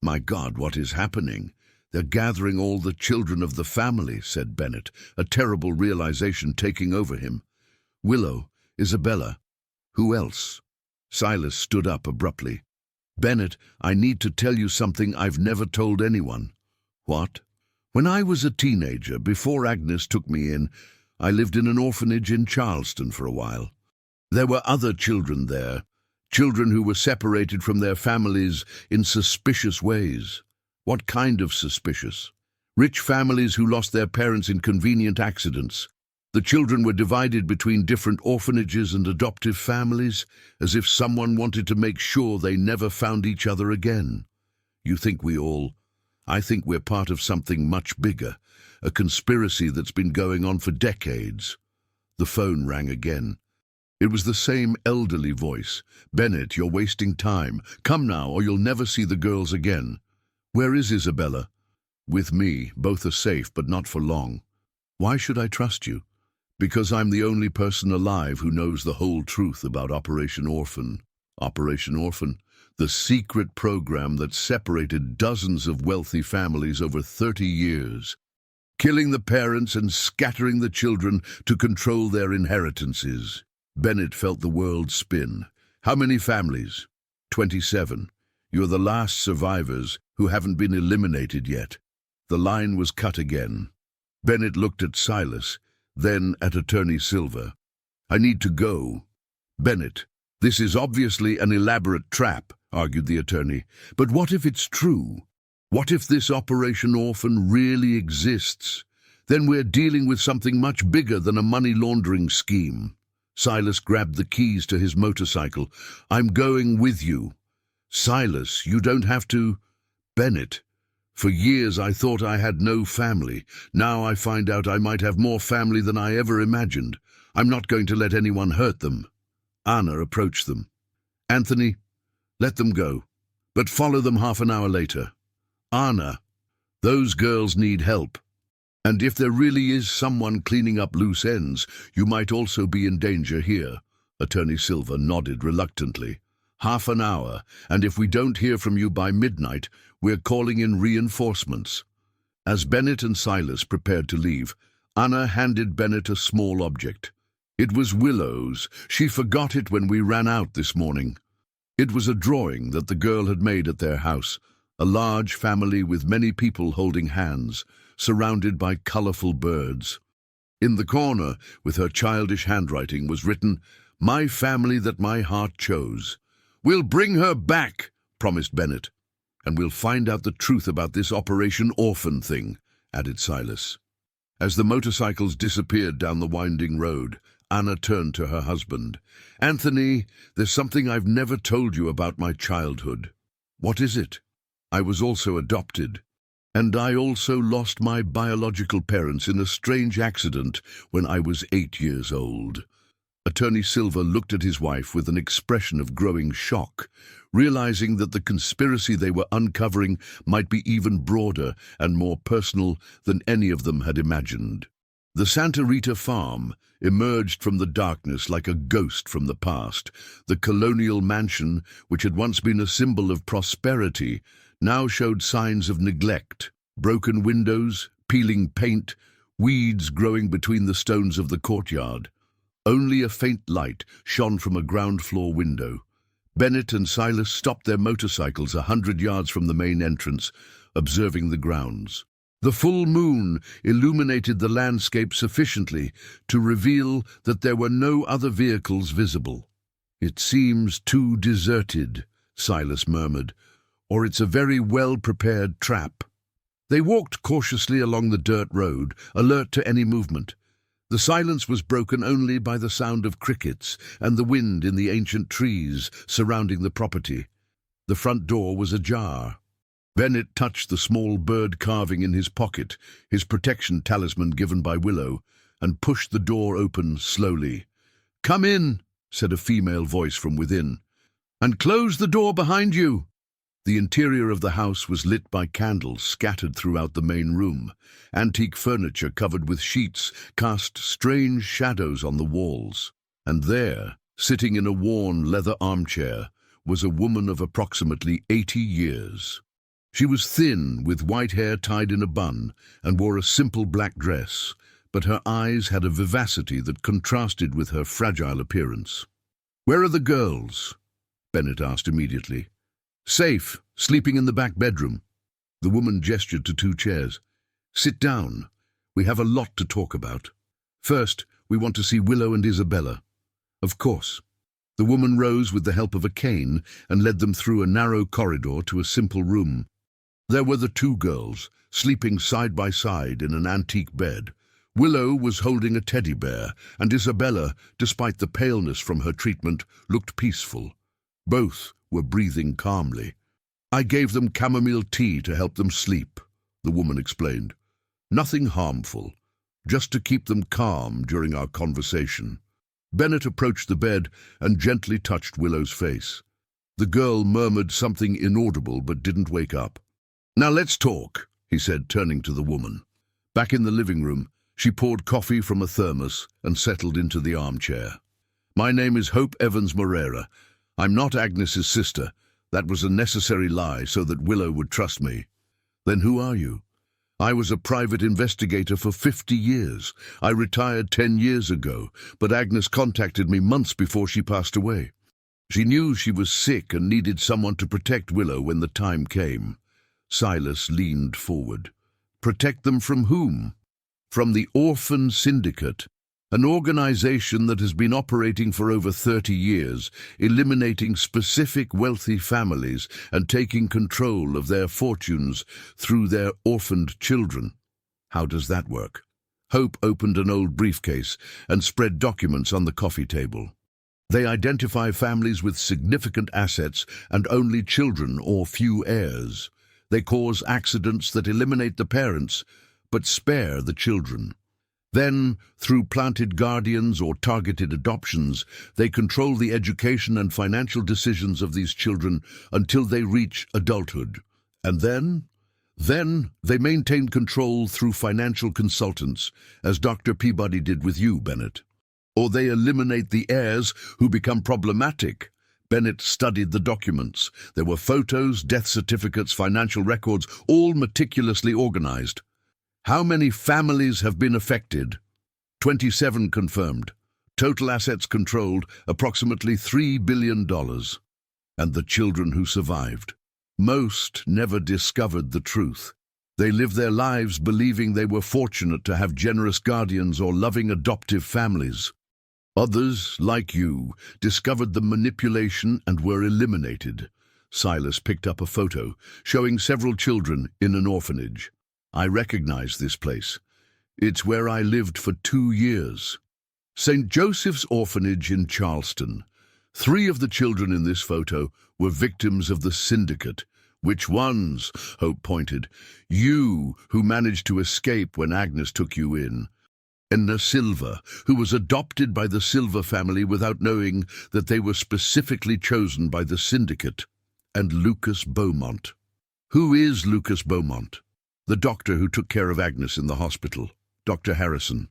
Speaker 1: My God, what is happening? They're gathering all the children of the family, said Bennett, a terrible realization taking over him. Willow, Isabella, who else? Silas stood up abruptly. Bennett, I need to tell you something I've never told anyone. What? When I was a teenager, before Agnes took me in, I lived in an orphanage in Charleston for a while. There were other children there, children who were separated from their families in suspicious ways. What kind of suspicious? Rich families who lost their parents in convenient accidents. The children were divided between different orphanages and adoptive families, as if someone wanted to make sure they never found each other again. I think we're part of something much bigger, a conspiracy that's been going on for decades. The phone rang again. It was the same elderly voice. Bennett, you're wasting time. Come now, or you'll never see the girls again. Where is Isabella? With me. Both are safe, but not for long. Why should I trust you? Because I'm the only person alive who knows the whole truth about Operation Orphan. Operation Orphan? The secret program that separated dozens of wealthy families over 30 years, killing the parents and scattering the children to control their inheritances. Bennett felt the world spin. How many families? 27. You're the last survivors who haven't been eliminated yet. The line was cut again. Bennett looked at Silas, then at Attorney Silva. I need to go. Bennett, this is obviously an elaborate trap, argued the attorney. But what if it's true? What if this Operation Orphan really exists? Then we're dealing with something much bigger than a money laundering scheme. Silas grabbed the keys to his motorcycle. I'm going with you. Silas, you don't have to. Bennett, for years I thought I had no family. Now I find out I might have more family than I ever imagined. I'm not going to let anyone hurt them. Anna approached them. Anthony, let them go, but follow them half an hour later. Anna, those girls need help. And if there really is someone cleaning up loose ends, you might also be in danger here. Attorney Silva nodded reluctantly. Half an hour, and if we don't hear from you by midnight, we're calling in reinforcements. As Bennett and Silas prepared to leave, Anna handed Bennett a small object. It was Willow's. She forgot it when we ran out this morning. It was a drawing that the girl had made at their house, a large family with many people holding hands, surrounded by colorful birds. In the corner, with her childish handwriting, was written, "My family that my heart chose." We'll bring her back, promised Bennett. And we'll find out the truth about this Operation Orphan thing, added Silas. As the motorcycles disappeared down the winding road, Anna turned to her husband. Anthony, there's something I've never told you about my childhood. What is it? I was also adopted. And I also lost my biological parents in a strange accident when I was 8 years old. Attorney Silva looked at his wife with an expression of growing shock, realizing that the conspiracy they were uncovering might be even broader and more personal than any of them had imagined. The Santa Rita farm emerged from the darkness like a ghost from the past. The colonial mansion, which had once been a symbol of prosperity, now showed signs of neglect. Broken windows, peeling paint, weeds growing between the stones of the courtyard. Only a faint light shone from a ground-floor window. Bennett and Silas stopped their motorcycles 100 yards from the main entrance, observing the grounds. The full moon illuminated the landscape sufficiently to reveal that there were no other vehicles visible. It seems too deserted, Silas murmured, or it's a very well-prepared trap. They walked cautiously along the dirt road, alert to any movement. The silence was broken only by the sound of crickets and the wind in the ancient trees surrounding the property. The front door was ajar. Bennett touched the small bird carving in his pocket, his protection talisman given by Willow, and pushed the door open slowly. "Come in," said a female voice from within. "And close the door behind you." The interior of the house was lit by candles scattered throughout the main room. Antique furniture covered with sheets cast strange shadows on the walls. And there, sitting in a worn leather armchair, was a woman of approximately 80 years. She was thin, with white hair tied in a bun, and wore a simple black dress, but her eyes had a vivacity that contrasted with her fragile appearance. "Where are the girls?" Bennett asked immediately. "Safe, sleeping in the back bedroom." The woman gestured to 2 chairs. "Sit down. We have a lot to talk about. First, we want to see Willow and Isabella." "Of course." The woman rose with the help of a cane and led them through a narrow corridor to a simple room. There were the 2 girls, sleeping side by side in an antique bed. Willow was holding a teddy bear, and Isabella, despite the paleness from her treatment, looked peaceful. Both were breathing calmly. "I gave them chamomile tea to help them sleep," the woman explained. "Nothing harmful, just to keep them calm during our conversation." Bennett approached the bed and gently touched Willow's face. The girl murmured something inaudible but didn't wake up. "Now let's talk," he said, turning to the woman. Back in the living room, she poured coffee from a thermos and settled into the armchair. "My name is Hope Evans Moreira. I'm not Agnes's sister. That was a necessary lie so that Willow would trust me." "Then who are you?" "I was a private investigator for 50 years. I retired 10 years ago, but Agnes contacted me months before she passed away. She knew she was sick and needed someone to protect Willow when the time came." Silas leaned forward. "Protect them from whom?" "From the Orphan Syndicate, an organization that has been operating for over 30 years, eliminating specific wealthy families and taking control of their fortunes through their orphaned children." "How does that work?" Hope opened an old briefcase and spread documents on the coffee table. "They identify families with significant assets and only children or few heirs. They cause accidents that eliminate the parents, but spare the children. Then, through planted guardians or targeted adoptions, they control the education and financial decisions of these children until they reach adulthood. And then they maintain control through financial consultants, as Dr. Peabody did with you, Bennett. Or they eliminate the heirs who become problematic." Bennett studied the documents. There were photos, death certificates, financial records, all meticulously organized. "How many families have been affected?" 27 confirmed. Total assets controlled, approximately $3 billion. "And the children who survived?" "Most never discovered the truth. They lived their lives believing they were fortunate to have generous guardians or loving adoptive families. Others, like you, discovered the manipulation and were eliminated." Silas picked up a photo, showing several children in an orphanage. "I recognize this place. It's where I lived for 2 years. St. Joseph's Orphanage in Charleston. 3 of the children in this photo were victims of the syndicate." "Which ones?" Hope pointed. "You, who managed to escape when Agnes took you in. Enna Silva, who was adopted by the Silva family without knowing that they were specifically chosen by the syndicate. And Lucas Beaumont." "Who is Lucas Beaumont?" "The doctor who took care of Agnes in the hospital, Dr. Harrison."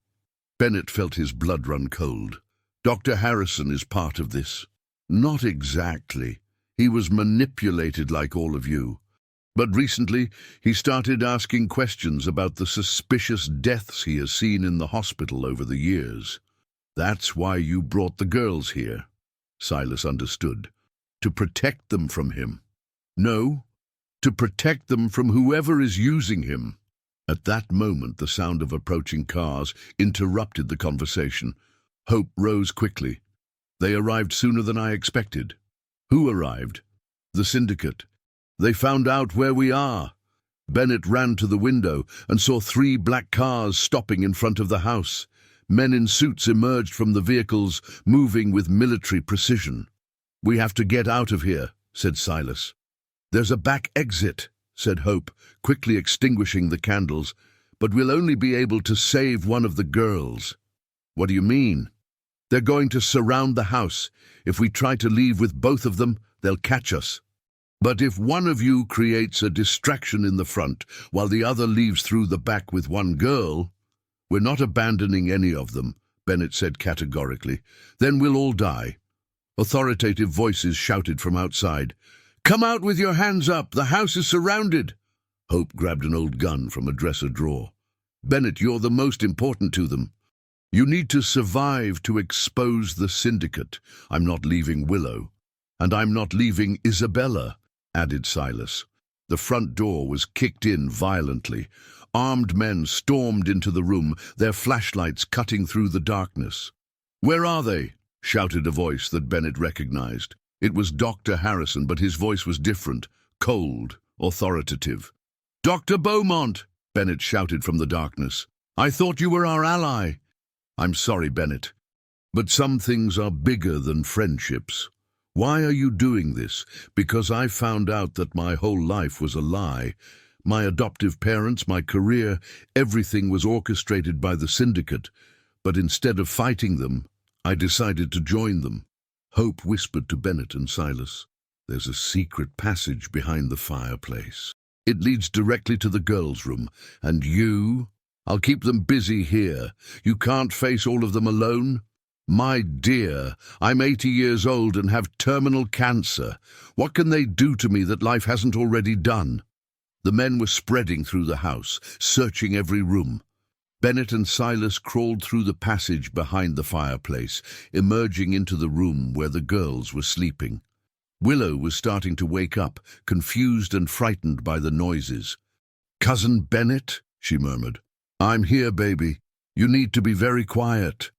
Speaker 1: Bennett felt his blood run cold. "Dr. Harrison is part of this." "Not exactly. He was manipulated like all of you. But recently, he started asking questions about the suspicious deaths he has seen in the hospital over the years. That's why you brought the girls here." Silas understood. "To protect them from him." "No, to protect them from whoever is using him." At that moment, the sound of approaching cars interrupted the conversation. Hope rose quickly. "They arrived sooner than I expected." "Who arrived?" "The syndicate. They found out where we are." Bennett ran to the window and saw 3 black cars stopping in front of the house. Men in suits emerged from the vehicles, moving with military precision. "We have to get out of here," said Silas. "There's a back exit," said Hope, quickly extinguishing the candles. "But we'll only be able to save one of the girls." "What do you mean?" "They're going to surround the house. If we try to leave with both of them, they'll catch us." But if one of you creates a distraction in the front while the other leaves through the back with one girl, we're not abandoning any of them, Bennett said categorically. Then we'll all die. Authoritative voices shouted from outside. Come out with your hands up, the house is surrounded. Hope grabbed an old gun from a dresser drawer. Bennett, you're the most important to them. You need to survive to expose the syndicate. I'm not leaving Willow. And I'm not leaving Isabella, added Silas. The front door was kicked in violently. Armed men stormed into the room, their flashlights cutting through the darkness. Where are they? Shouted a voice that Bennett recognized. It was Dr. Harrison, but his voice was different, cold, authoritative. Dr. Beaumont, Bennett shouted from the darkness. I thought you were our ally. I'm sorry, Bennett, but some things are bigger than friendships. Why are you doing this? Because I found out that my whole life was a lie. My adoptive parents, my career, everything was orchestrated by the syndicate. But instead of fighting them, I decided to join them. Hope whispered to Bennett and Silas. There's a secret passage behind the fireplace. It leads directly to the girls' room. And you? I'll keep them busy here. You can't face all of them alone. My dear, I'm 80 years old and have terminal cancer. What can they do to me that life hasn't already done? The men were spreading through the house, searching every room. Bennett and Silas crawled through the passage behind the fireplace, emerging into the room where the girls were sleeping. Willow was starting to wake up, confused and frightened by the noises. Cousin Bennett, she murmured. I'm here, baby. You need to be very quiet.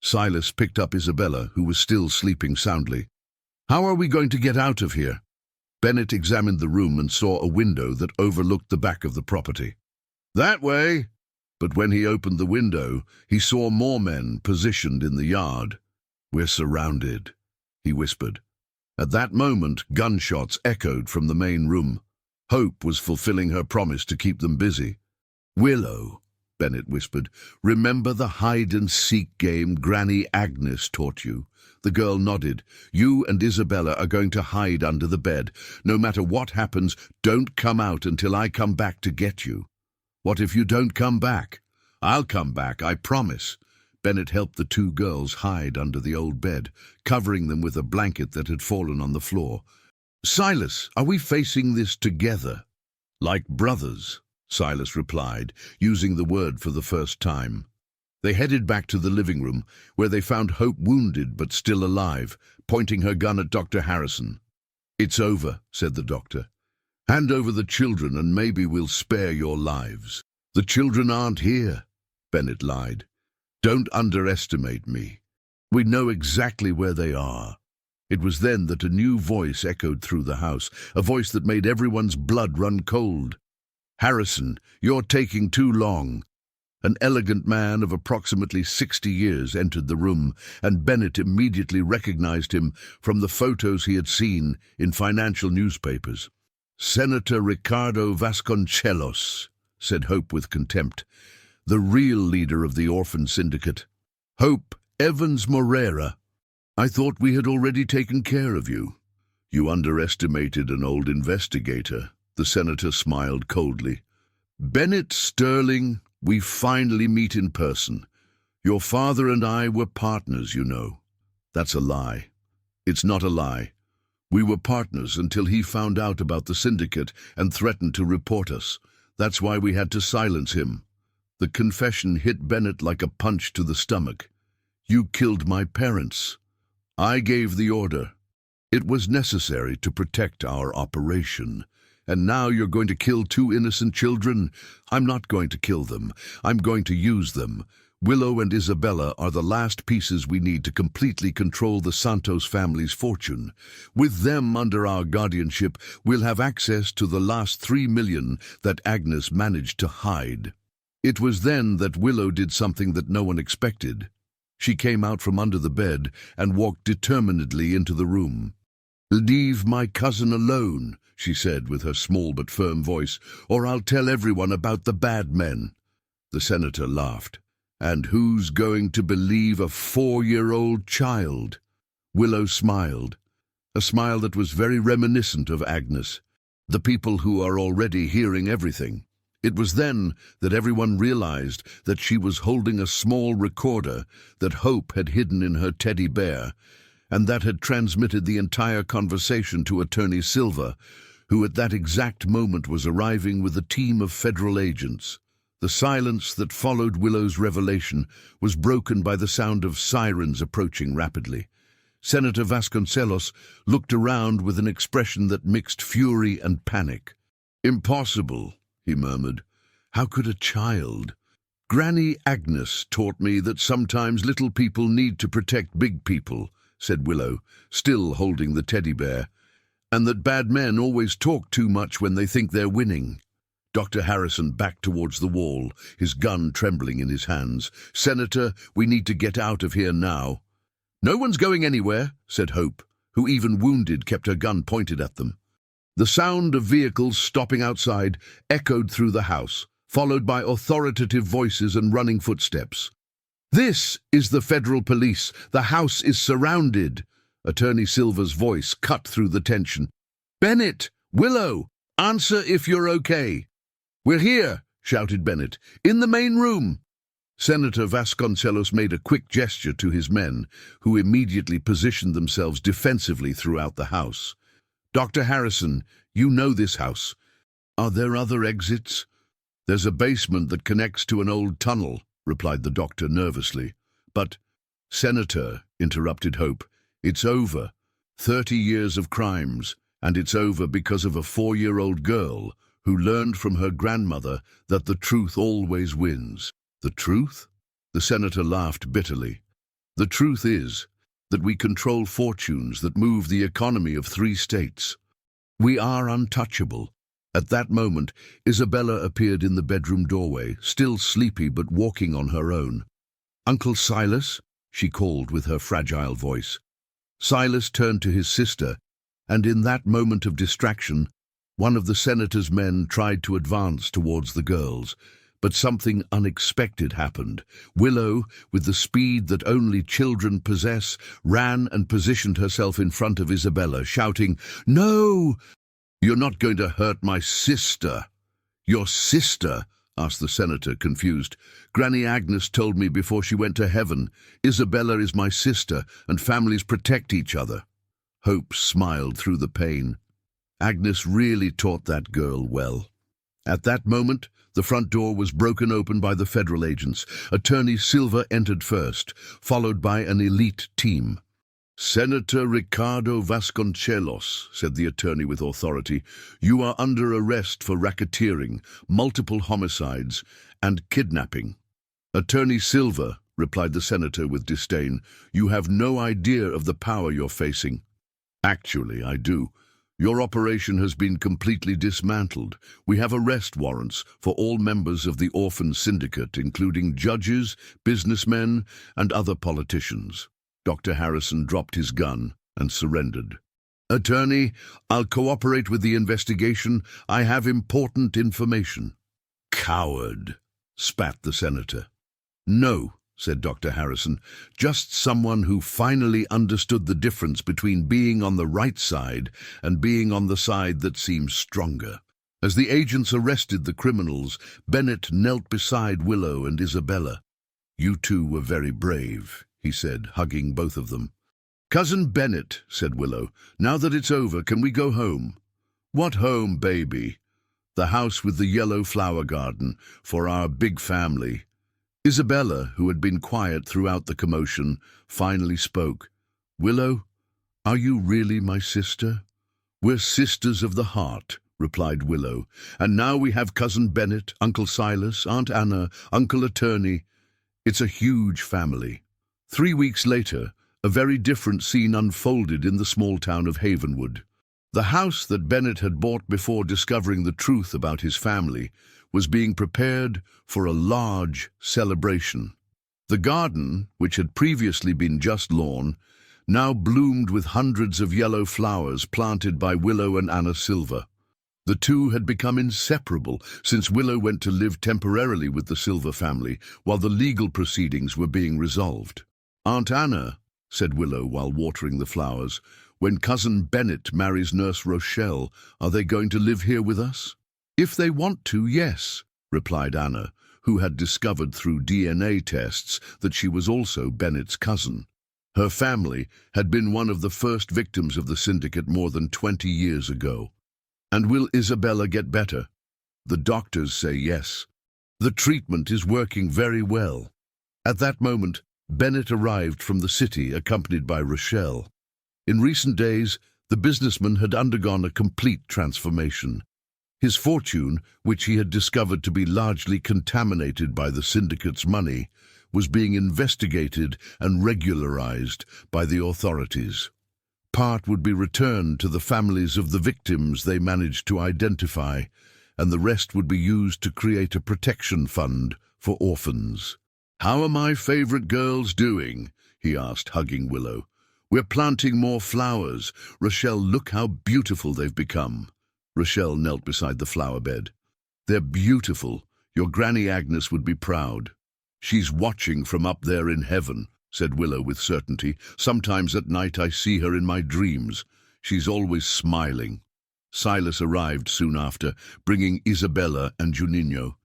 Speaker 1: Silas picked up Isabella, who was still sleeping soundly. How are we going to get out of here? Bennett examined the room and saw a window that overlooked the back of the property. That way. But when he opened the window, he saw more men positioned in the yard. We're surrounded, he whispered. At that moment, gunshots echoed from the main room. Hope was fulfilling her promise to keep them busy. Willow, Bennett whispered, remember the hide-and-seek game Granny Agnes taught you? The girl nodded. You and Isabella are going to hide under the bed. No matter what happens, don't come out until I come back to get you. What if you don't come back? I'll come back, I promise. Bennett helped the two girls hide under the old bed, covering them with a blanket that had fallen on the floor. Silas, are we facing this together? Like brothers, Silas replied, using the word for the first time. They headed back to the living room, where they found Hope wounded but still alive, pointing her gun at Dr. Harrison. It's over, said the doctor. Hand over the children and maybe we'll spare your lives. The children aren't here, Bennett lied. Don't underestimate me. We know exactly where they are. It was then that a new voice echoed through the house, a voice that made everyone's blood run cold. Harrison, you're taking too long. An elegant man of approximately 60 years entered the room, and Bennett immediately recognized him from the photos he had seen in financial newspapers. Senator Ricardo Vasconcelos, said Hope with contempt, the real leader of the orphan syndicate. Hope Evans Morera, I thought we had already taken care of you. You underestimated an old investigator, the senator smiled coldly. Bennett Sterling, we finally meet in person. Your father and I were partners, you know. That's a lie. It's not a lie. We were partners until he found out about the syndicate and threatened to report us. That's why we had to silence him. The confession hit Bennett like a punch to the stomach. You killed my parents. I gave the order. It was necessary to protect our operation. And now you're going to kill two innocent children? I'm not going to kill them. I'm going to use them. Willow and Isabella are the last pieces we need to completely control the Santos family's fortune. With them under our guardianship, we'll have access to the last 3 million that Agnes managed to hide. It was then that Willow did something that no one expected. She came out from under the bed and walked determinedly into the room. Leave my cousin alone, she said with her small but firm voice, or I'll tell everyone about the bad men. The senator laughed. And who's going to believe a 4-year-old child? Willow smiled. a smile that was very reminiscent of Agnes, the people who are already hearing everything. It was then that everyone realized that she was holding a small recorder that Hope had hidden in her teddy bear, and that had transmitted the entire conversation to Attorney Silver, who at that exact moment was arriving with a team of federal agents. The silence that followed Willow's revelation was broken by the sound of sirens approaching rapidly. Senator Vasconcelos looked around with an expression that mixed fury and panic. "Impossible," he murmured. "How could a child?" "Granny Agnes taught me that sometimes little people need to protect big people," said Willow, still holding the teddy bear, "and that bad men always talk too much when they think they're winning." Dr. Harrison backed towards the wall, his gun trembling in his hands. "Senator, we need to get out of here now." "No one's going anywhere," said Hope, who even wounded kept her gun pointed at them. The sound of vehicles stopping outside echoed through the house, followed by authoritative voices and running footsteps. "This is the federal police. The house is surrounded." Attorney Silver's voice cut through the tension. "Bennett! Willow! Answer if you're okay." "We're here," shouted Bennett. "In the main room." Senator Vasconcelos made a quick gesture to his men, who immediately positioned themselves defensively throughout the house. "Dr. Harrison, you know this house. Are there other exits?" "There's a basement that connects to an old tunnel," replied the doctor nervously. "But—" "Senator," interrupted Hope, "it's over. 30 years of crimes, and it's over because of a 4-year-old girl who learned from her grandmother that the truth always wins." "The truth?" The senator laughed bitterly. "The truth is that we control fortunes that move the economy of 3 states. We are untouchable." At that moment, Isabella appeared in the bedroom doorway, still sleepy but walking on her own. "Uncle Silas?" she called with her fragile voice. Silas turned to his sister, and in that moment of distraction, one of the senator's men tried to advance towards the girls. But something unexpected happened. Willow, with the speed that only children possess, ran and positioned herself in front of Isabella, shouting, "No! You're not going to hurt my sister." "Your sister?" asked the senator, confused. "Granny Agnes told me before she went to heaven. Isabella is my sister, and families protect each other." Hope smiled through the pain. Agnes really taught that girl well. At that moment, the front door was broken open by the federal agents. Attorney Silver entered first, followed by an elite team. "Senator Ricardo Vasconcelos," said the attorney with authority, "you are under arrest for racketeering, multiple homicides, and kidnapping." "Attorney Silver," replied the senator with disdain, "you have no idea of the power you're facing." "Actually, I do. Your operation has been completely dismantled. We have arrest warrants for all members of the orphan syndicate, including judges, businessmen, and other politicians." Dr. Harrison dropped his gun and surrendered. "Attorney, I'll cooperate with the investigation. I have important information." "Coward," spat the senator. "No," said Dr. Harrison, "just someone who finally understood the difference between being on the right side and being on the side that seems stronger." As the agents arrested the criminals, Bennett knelt beside Willow and Isabella. "You two were very brave," he said, hugging both of them. "Cousin Bennett," said Willow, "now that it's over, can we go home?" "What home, baby?" "The house with the yellow flower garden, for our big family." Isabella, who had been quiet throughout the commotion, finally spoke. "Willow, are you really my sister?" "We're sisters of the heart," replied Willow. "And now we have Cousin Bennett, Uncle Silas, Aunt Anna, Uncle Attorney. It's a huge family." 3 weeks later, a very different scene unfolded in the small town of Havenwood. The house that Bennett had bought before discovering the truth about his family was being prepared for a large celebration. The garden, which had previously been just lawn, now bloomed with hundreds of yellow flowers planted by Willow and Anna Silver. The two had become inseparable since Willow went to live temporarily with the Silver family while the legal proceedings were being resolved. Aunt Anna, said Willow while watering the flowers. "When Cousin Bennett marries Nurse Rochelle, are they going to live here with us?" "If they want to, yes," replied Anna, who had discovered through DNA tests that she was also Bennett's cousin. Her family had been one of the first victims of the syndicate more than 20 years ago. "And will Isabella get better?" "The doctors say yes. The treatment is working very well." At that moment, Bennett arrived from the city accompanied by Rochelle. In recent days, the businessman had undergone a complete transformation. His fortune, which he had discovered to be largely contaminated by the syndicate's money, was being investigated and regularized by the authorities. Part would be returned to the families of the victims they managed to identify, and the rest would be used to create a protection fund for orphans. "How are my favorite girls doing?" he asked, hugging Willow. "We're planting more flowers. Rochelle, look how beautiful they've become." Rochelle knelt beside the flower bed. "They're beautiful. Your Granny Agnes would be proud." "She's watching from up there in heaven," said Willow with certainty. "Sometimes at night I see her in my dreams. She's always smiling." Silas arrived soon after, bringing Isabella and Juninho.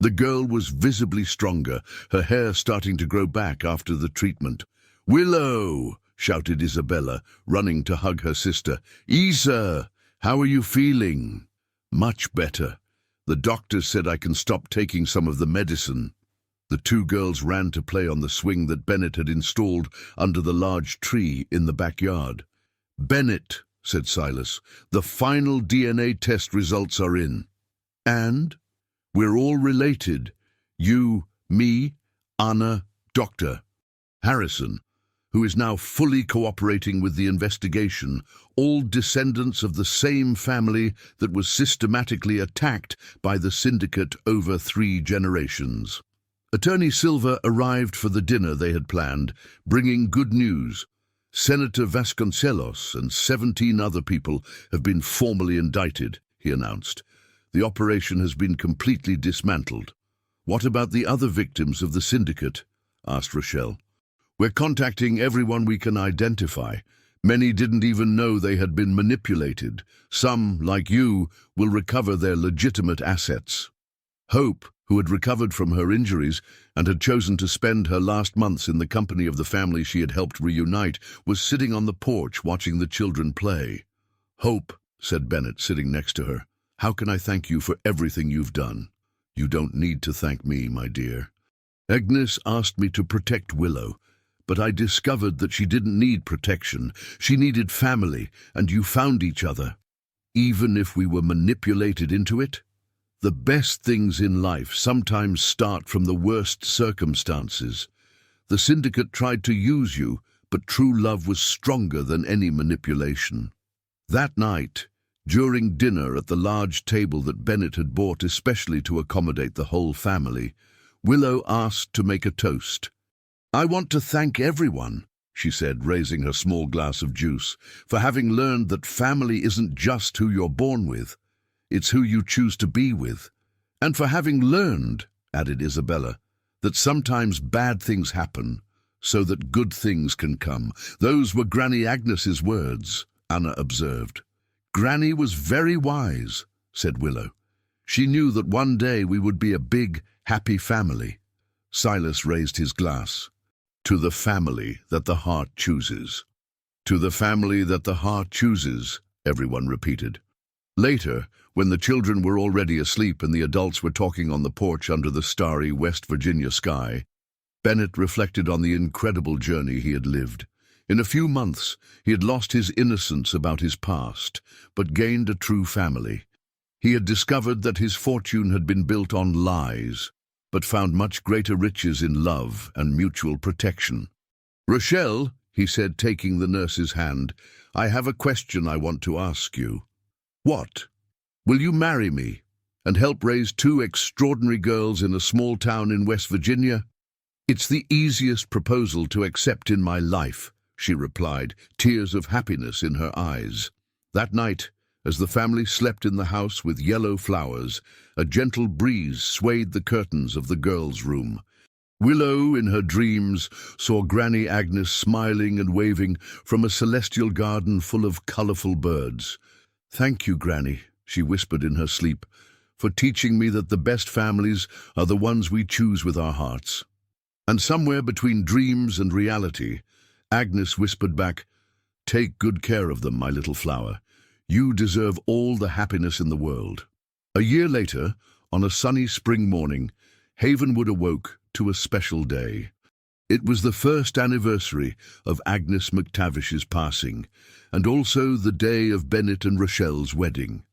Speaker 1: The girl was visibly stronger, her hair starting to grow back after the treatment. "Willow!" shouted Isabella, running to hug her sister. "Isa, how are you feeling?" "Much better. The doctor said I can stop taking some of the medicine." The two girls ran to play on the swing that Bennett had installed under the large tree in the backyard. "Bennett," said Silas, "the final DNA test results are in. And we're all related. You, me, Anna, Dr. Harrison, who is now fully cooperating with the investigation, all descendants of the same family that was systematically attacked by the syndicate over 3 generations. Attorney Silva arrived for the dinner they had planned, bringing good news. Senator Vasconcelos and 17 other people have been formally indicted, he announced. The operation has been completely dismantled. "What about the other victims of the syndicate?" asked Rochelle. "We're contacting everyone we can identify. Many didn't even know they had been manipulated. Some, like you, will recover their legitimate assets." Hope, who had recovered from her injuries and had chosen to spend her last months in the company of the family she had helped reunite, was sitting on the porch watching the children play. "Hope," said Bennett, sitting next to her, "how can I thank you for everything you've done?" "You don't need to thank me, my dear. Agnes asked me to protect Willow, but I discovered that she didn't need protection. She needed family, and you found each other. Even if we were manipulated into it? The best things in life sometimes start from the worst circumstances. The syndicate tried to use you, but true love was stronger than any manipulation." That night, during dinner at the large table that Bennett had bought especially to accommodate the whole family, Willow asked to make a toast. "I want to thank everyone," she said, raising her small glass of juice, "for having learned that family isn't just who you're born with. It's who you choose to be with. And for having learned," added Isabella, "that sometimes bad things happen so that good things can come." "Those were Granny Agnes's words," Anna observed. "Granny was very wise," said Willow. "She knew that one day we would be a big, happy family." Silas raised his glass. "To the family that the heart chooses." "To the family that the heart chooses," everyone repeated. Later, when the children were already asleep and the adults were talking on the porch under the starry West Virginia sky, Bennett reflected on the incredible journey he had lived. In a few months, he had lost his innocence about his past, but gained a true family. He had discovered that his fortune had been built on lies, but found much greater riches in love and mutual protection. "Rochelle," he said, taking the nurse's hand, "I have a question I want to ask you." "What?" "Will you marry me and help raise 2 extraordinary girls in a small town in West Virginia?" "It's the easiest proposal to accept in my life," she replied, tears of happiness in her eyes. That night, as the family slept in the house with yellow flowers, a gentle breeze swayed the curtains of the girls' room. Willow, in her dreams, saw Granny Agnes smiling and waving from a celestial garden full of colourful birds. "Thank you, Granny," she whispered in her sleep, "for teaching me that the best families are the ones we choose with our hearts." And somewhere between dreams and reality, Agnes whispered back, "Take good care of them, my little flower. You deserve all the happiness in the world." A year later, on a sunny spring morning, Havenwood awoke to a special day. It was the first anniversary of Agnes McTavish's passing, and also the day of Bennett and Rochelle's wedding.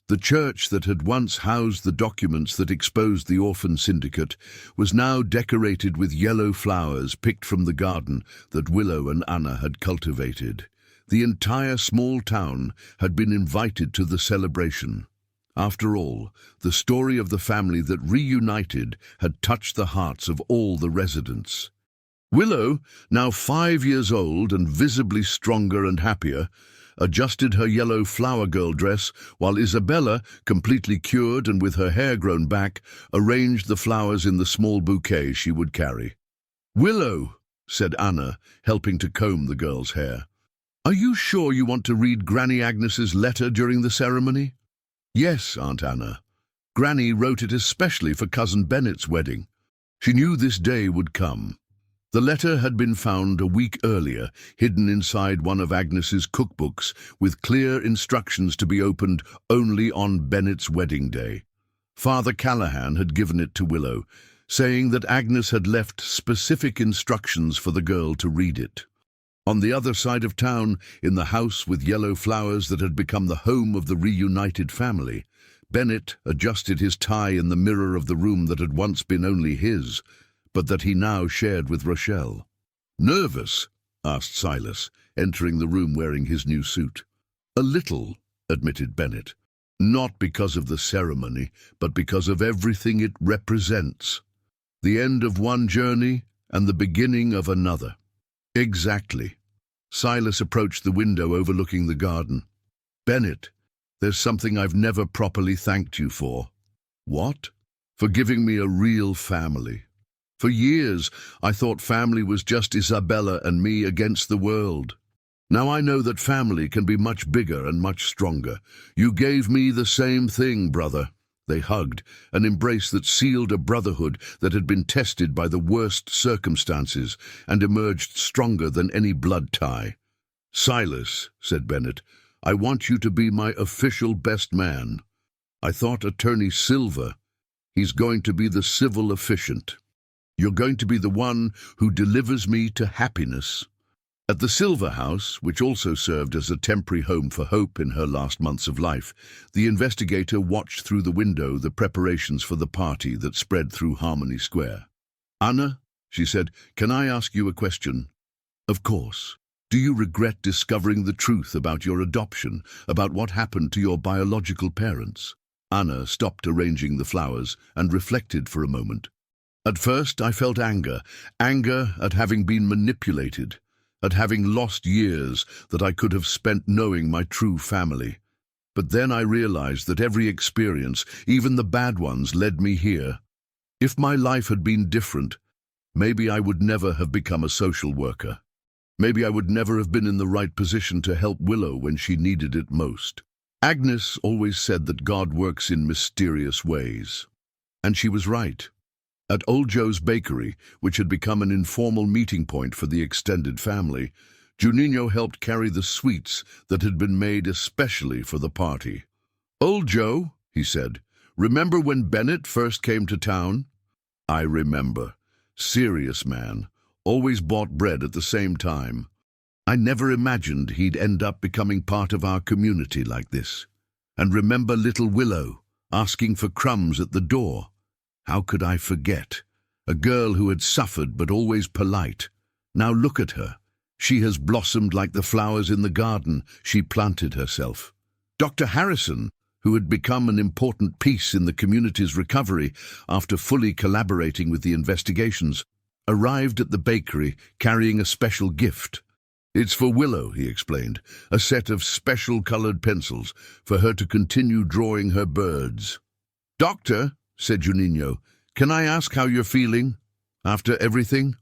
Speaker 1: The church that had once housed the documents that exposed the orphan syndicate was now decorated with yellow flowers picked from the garden that Willow and Anna had cultivated. The entire small town had been invited to the celebration. After all, the story of the family that reunited had touched the hearts of all the residents. Willow, now 5 years old and visibly stronger and happier, adjusted her yellow flower girl dress, while Isabella, completely cured and with her hair grown back, arranged the flowers in the small bouquet she would carry. "Willow," said Anna, helping to comb the girl's hair, "are you sure you want to read Granny Agnes's letter during the ceremony?" "Yes, Aunt Anna. Granny wrote it especially for Cousin Bennett's wedding. She knew this day would come." The letter had been found a week earlier, hidden inside one of Agnes's cookbooks, with clear instructions to be opened only on Bennett's wedding day. Father Callahan had given it to Willow, saying that Agnes had left specific instructions for the girl to read it. On the other side of town, in the house with yellow flowers that had become the home of the reunited family, Bennett adjusted his tie in the mirror of the room that had once been only his, but that he now shared with Rochelle. "Nervous?" asked Silas, entering the room wearing his new suit. "A little," admitted Bennett. "Not because of the ceremony, but because of everything it represents. The end of one journey and the beginning of another." "Exactly." Silas approached the window overlooking the garden. "Bennett, there's something I've never properly thanked you for." "What?" "For giving me a real family. For years, I thought family was just Isabella and me against the world. Now I know that family can be much bigger and much stronger. You gave me the same thing, brother." They hugged, an embrace that sealed a brotherhood that had been tested by the worst circumstances and emerged stronger than any blood tie. "Silas," said Bennett, "I want you to be my official best man. I thought Attorney Silver. He's going to be the civil officiant. You're going to be the one who delivers me to happiness." At the Silver House, which also served as a temporary home for Hope in her last months of life, the investigator watched through the window the preparations for the party that spread through Harmony Square. "Anna," she said, "can I ask you a question?" "Of course. Do you regret discovering the truth about your adoption, about what happened to your biological parents?" Anna stopped arranging the flowers and reflected for a moment. "At first I felt anger at having been manipulated, at having lost years that I could have spent knowing my true family. But then I realized that every experience, even the bad ones, led me here. If my life had been different, maybe I would never have become a social worker. Maybe I would never have been in the right position to help Willow when she needed it most." Agnes always said that God works in mysterious ways. And she was right. At Old Joe's Bakery, which had become an informal meeting point for the extended family, Juninho helped carry the sweets that had been made especially for the party. "Old Joe," he said, "remember when Bennett first came to town?" "I remember. Serious man. Always bought bread at the same time. I never imagined he'd end up becoming part of our community like this. And remember little Willow, asking for crumbs at the door. How could I forget? A girl who had suffered but always polite. Now look at her. She has blossomed like the flowers in the garden she planted herself. Dr. Harrison, who had become an important piece in the community's recovery after fully collaborating with the investigations, arrived at the bakery carrying a special gift. "It's for Willow," he explained, "a set of special colored pencils for her to continue drawing her birds." "Doctor," said Juninho, "can I ask how you're feeling?" After everything?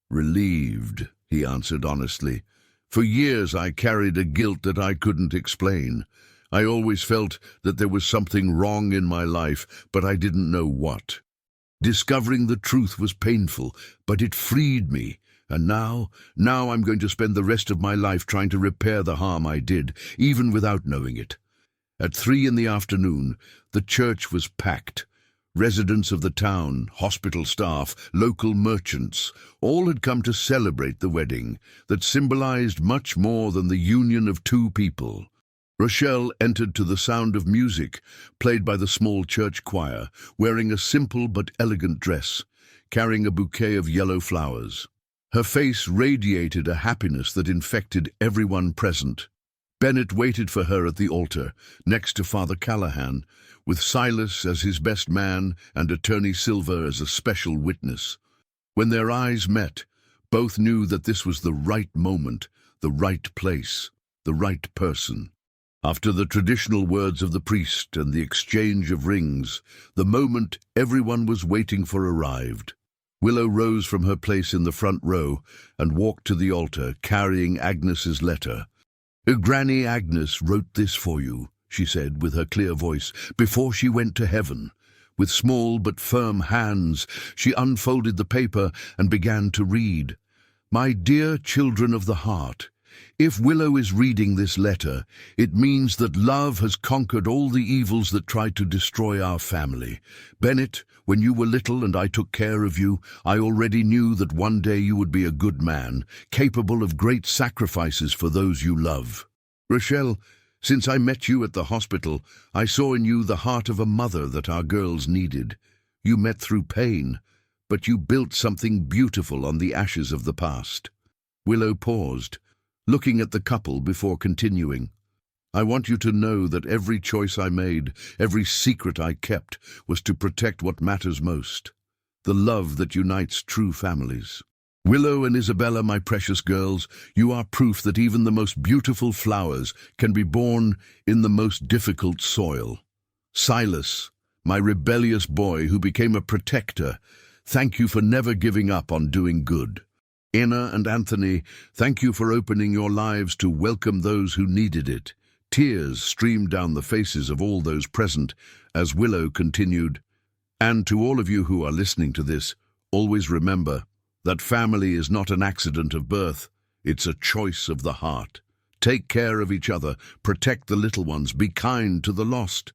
Speaker 1: Relieved, he answered honestly. For years I carried a guilt that I couldn't explain. I always felt that there was something wrong in my life, but I didn't know what. Discovering the truth was painful, but it freed me. And now I'm going to spend the rest of my life trying to repair the harm I did, even without knowing it. At 3 in the afternoon, the church was packed. Residents of the town, hospital staff, local merchants, all had come to celebrate the wedding that symbolized much more than the union of two people. Rochelle entered to the sound of music, played by the small church choir, wearing a simple but elegant dress, carrying a bouquet of yellow flowers. Her face radiated a happiness that infected everyone present. Bennett waited for her at the altar, next to Father Callahan, with Silas as his best man and Attorney Silver as a special witness. When their eyes met, both knew that this was the right moment, the right place, the right person. After the traditional words of the priest and the exchange of rings, the moment everyone was waiting for arrived. Willow rose from her place in the front row and walked to the altar, carrying Agnes's letter. "Granny Agnes wrote this for you," she said with her clear voice, "before she went to heaven." With small but firm hands, she unfolded the paper and began to read. "My dear children of the heart, if Willow is reading this letter, it means that love has conquered all the evils that tried to destroy our family. Bennett, when you were little and I took care of you, I already knew that one day you would be a good man, capable of great sacrifices for those you love. Rochelle, since I met you at the hospital, I saw in you the heart of a mother that our girls needed. You met through pain, but you built something beautiful on the ashes of the past." Willow paused, looking at the couple before continuing. "I want you to know that every choice I made, every secret I kept, was to protect what matters most, the love that unites true families. Willow and Isabella, my precious girls, you are proof that even the most beautiful flowers can be born in the most difficult soil. Silas, my rebellious boy who became a protector, thank you for never giving up on doing good. Anna and Anthony, thank you for opening your lives to welcome those who needed it." Tears streamed down the faces of all those present as Willow continued, "And to all of you who are listening to this, always remember that family is not an accident of birth, it's a choice of the heart. Take care of each other, protect the little ones, be kind to the lost.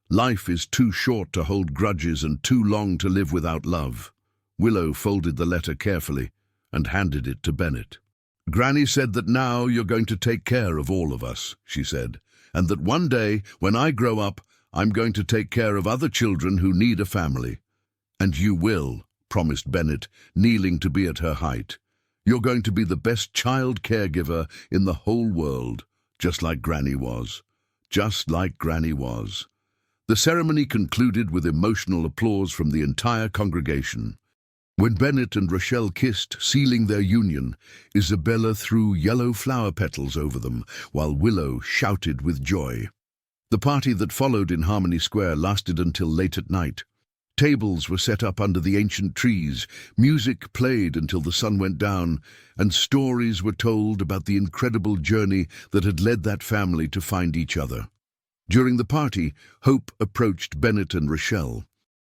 Speaker 1: Life is too short to hold grudges and too long to live without love." Willow folded the letter carefully and handed it to Bennett. "Granny said that now you're going to take care of all of us," she said, "and that one day, when I grow up, I'm going to take care of other children who need a family." "And you will," promised Bennett, kneeling to be at her height. "You're going to be the best child caregiver in the whole world, just like Granny was. Just like Granny was." The ceremony concluded with emotional applause from the entire congregation. When Bennett and Rochelle kissed, sealing their union, Isabella threw yellow flower petals over them, while Willow shouted with joy. The party that followed in Harmony Square lasted until late at night. Tables were set up under the ancient trees, music played until the sun went down, and stories were told about the incredible journey that had led that family to find each other. During the party, Hope approached Bennett and Rochelle.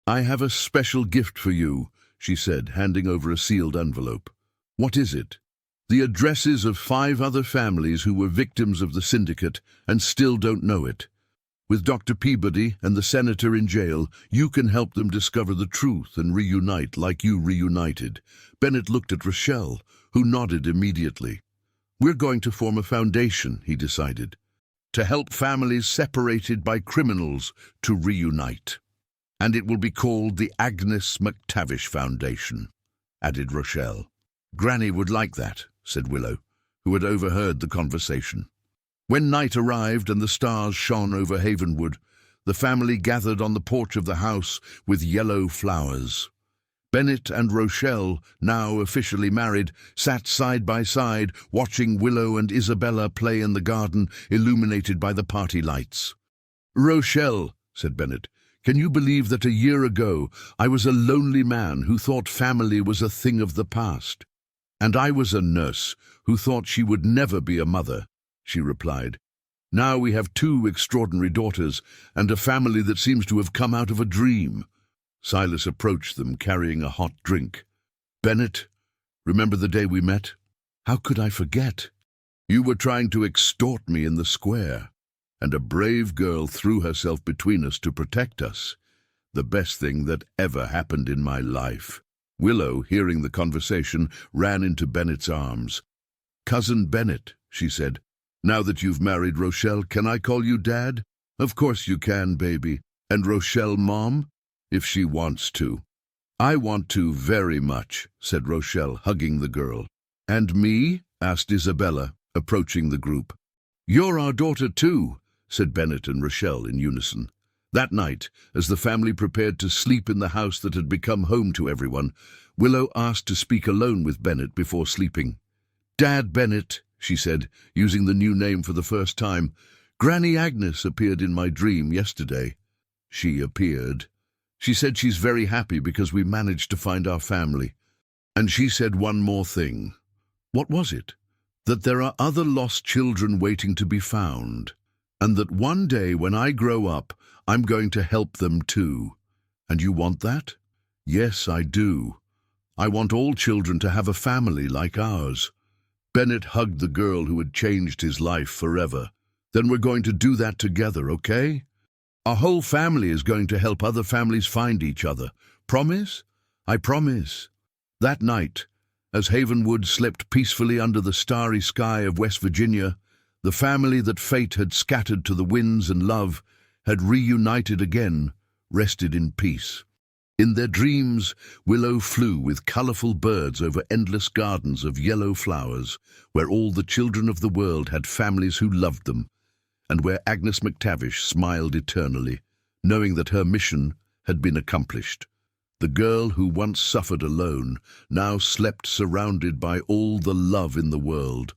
Speaker 1: "I have a special gift for you," she said, handing over a sealed envelope. "What is it?" "The addresses of 5 other families who were victims of the syndicate and still don't know it. With Dr. Peabody and the senator in jail, you can help them discover the truth and reunite like you reunited." Bennett looked at Rochelle, who nodded immediately. "We're going to form a foundation," he decided, "to help families separated by criminals to reunite. And it will be called the Agnes McTavish Foundation," added Rochelle. "Granny would like that," said Willow, who had overheard the conversation. When night arrived and the stars shone over Havenwood, the family gathered on the porch of the house with yellow flowers. Bennett and Rochelle, now officially married, sat side by side, watching Willow and Isabella play in the garden illuminated by the party lights. "Rochelle," said Bennett, Can you believe that a year ago I was a lonely man who thought family was a thing of the past? And I was a nurse who thought she would never be a mother, she replied. Now we have 2 extraordinary daughters and a family that seems to have come out of a dream. Silas approached them carrying a hot drink. Bennett, remember the day we met? How could I forget? You were trying to extort me in the square, and a brave girl threw herself between us to protect us. The best thing that ever happened in my life. Willow, hearing the conversation, ran into Bennett's arms. Cousin Bennett, she said, now that you've married Rochelle, can I call you Dad? Of course you can, baby. And Rochelle Mom? If she wants to. I want to very much, said Rochelle, hugging the girl. And me? Asked Isabella, approaching the group. You're our daughter too, said Bennett and Rochelle in unison. That night, as the family prepared to sleep in the house that had become home to everyone, Willow asked to speak alone with Bennett before sleeping. Dad Bennett, she said, using the new name for the first time. Granny Agnes appeared in my dream yesterday. She appeared. She said she's very happy because we managed to find our family. And she said one more thing. What was it? That there are other lost children waiting to be found, and that one day when I grow up, I'm going to help them too. And you want that? Yes, I do. I want all children to have a family like ours. Bennett hugged the girl who had changed his life forever. Then we're going to do that together, okay? Our whole family is going to help other families find each other. Promise? I promise. That night, as Havenwood slept peacefully under the starry sky of West Virginia, the family that fate had scattered to the winds and love had reunited again, rested in peace. In their dreams, Willow flew with colorful birds over endless gardens of yellow flowers, where all the children of the world had families who loved them, and where Agnes McTavish smiled eternally, knowing that her mission had been accomplished. The girl who once suffered alone now slept surrounded by all the love in the world,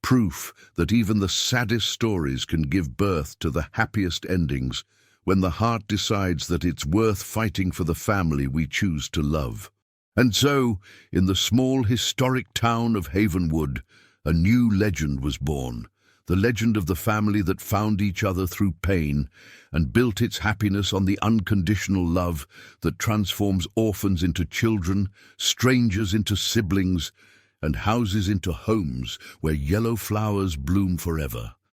Speaker 1: proof that even the saddest stories can give birth to the happiest endings when the heart decides that it's worth fighting for the family we choose to love. And so, in the small historic town of Havenwood, a new legend was born. The legend of the family that found each other through pain and built its happiness on the unconditional love that transforms orphans into children, strangers into siblings, and houses into homes where yellow flowers bloom forever.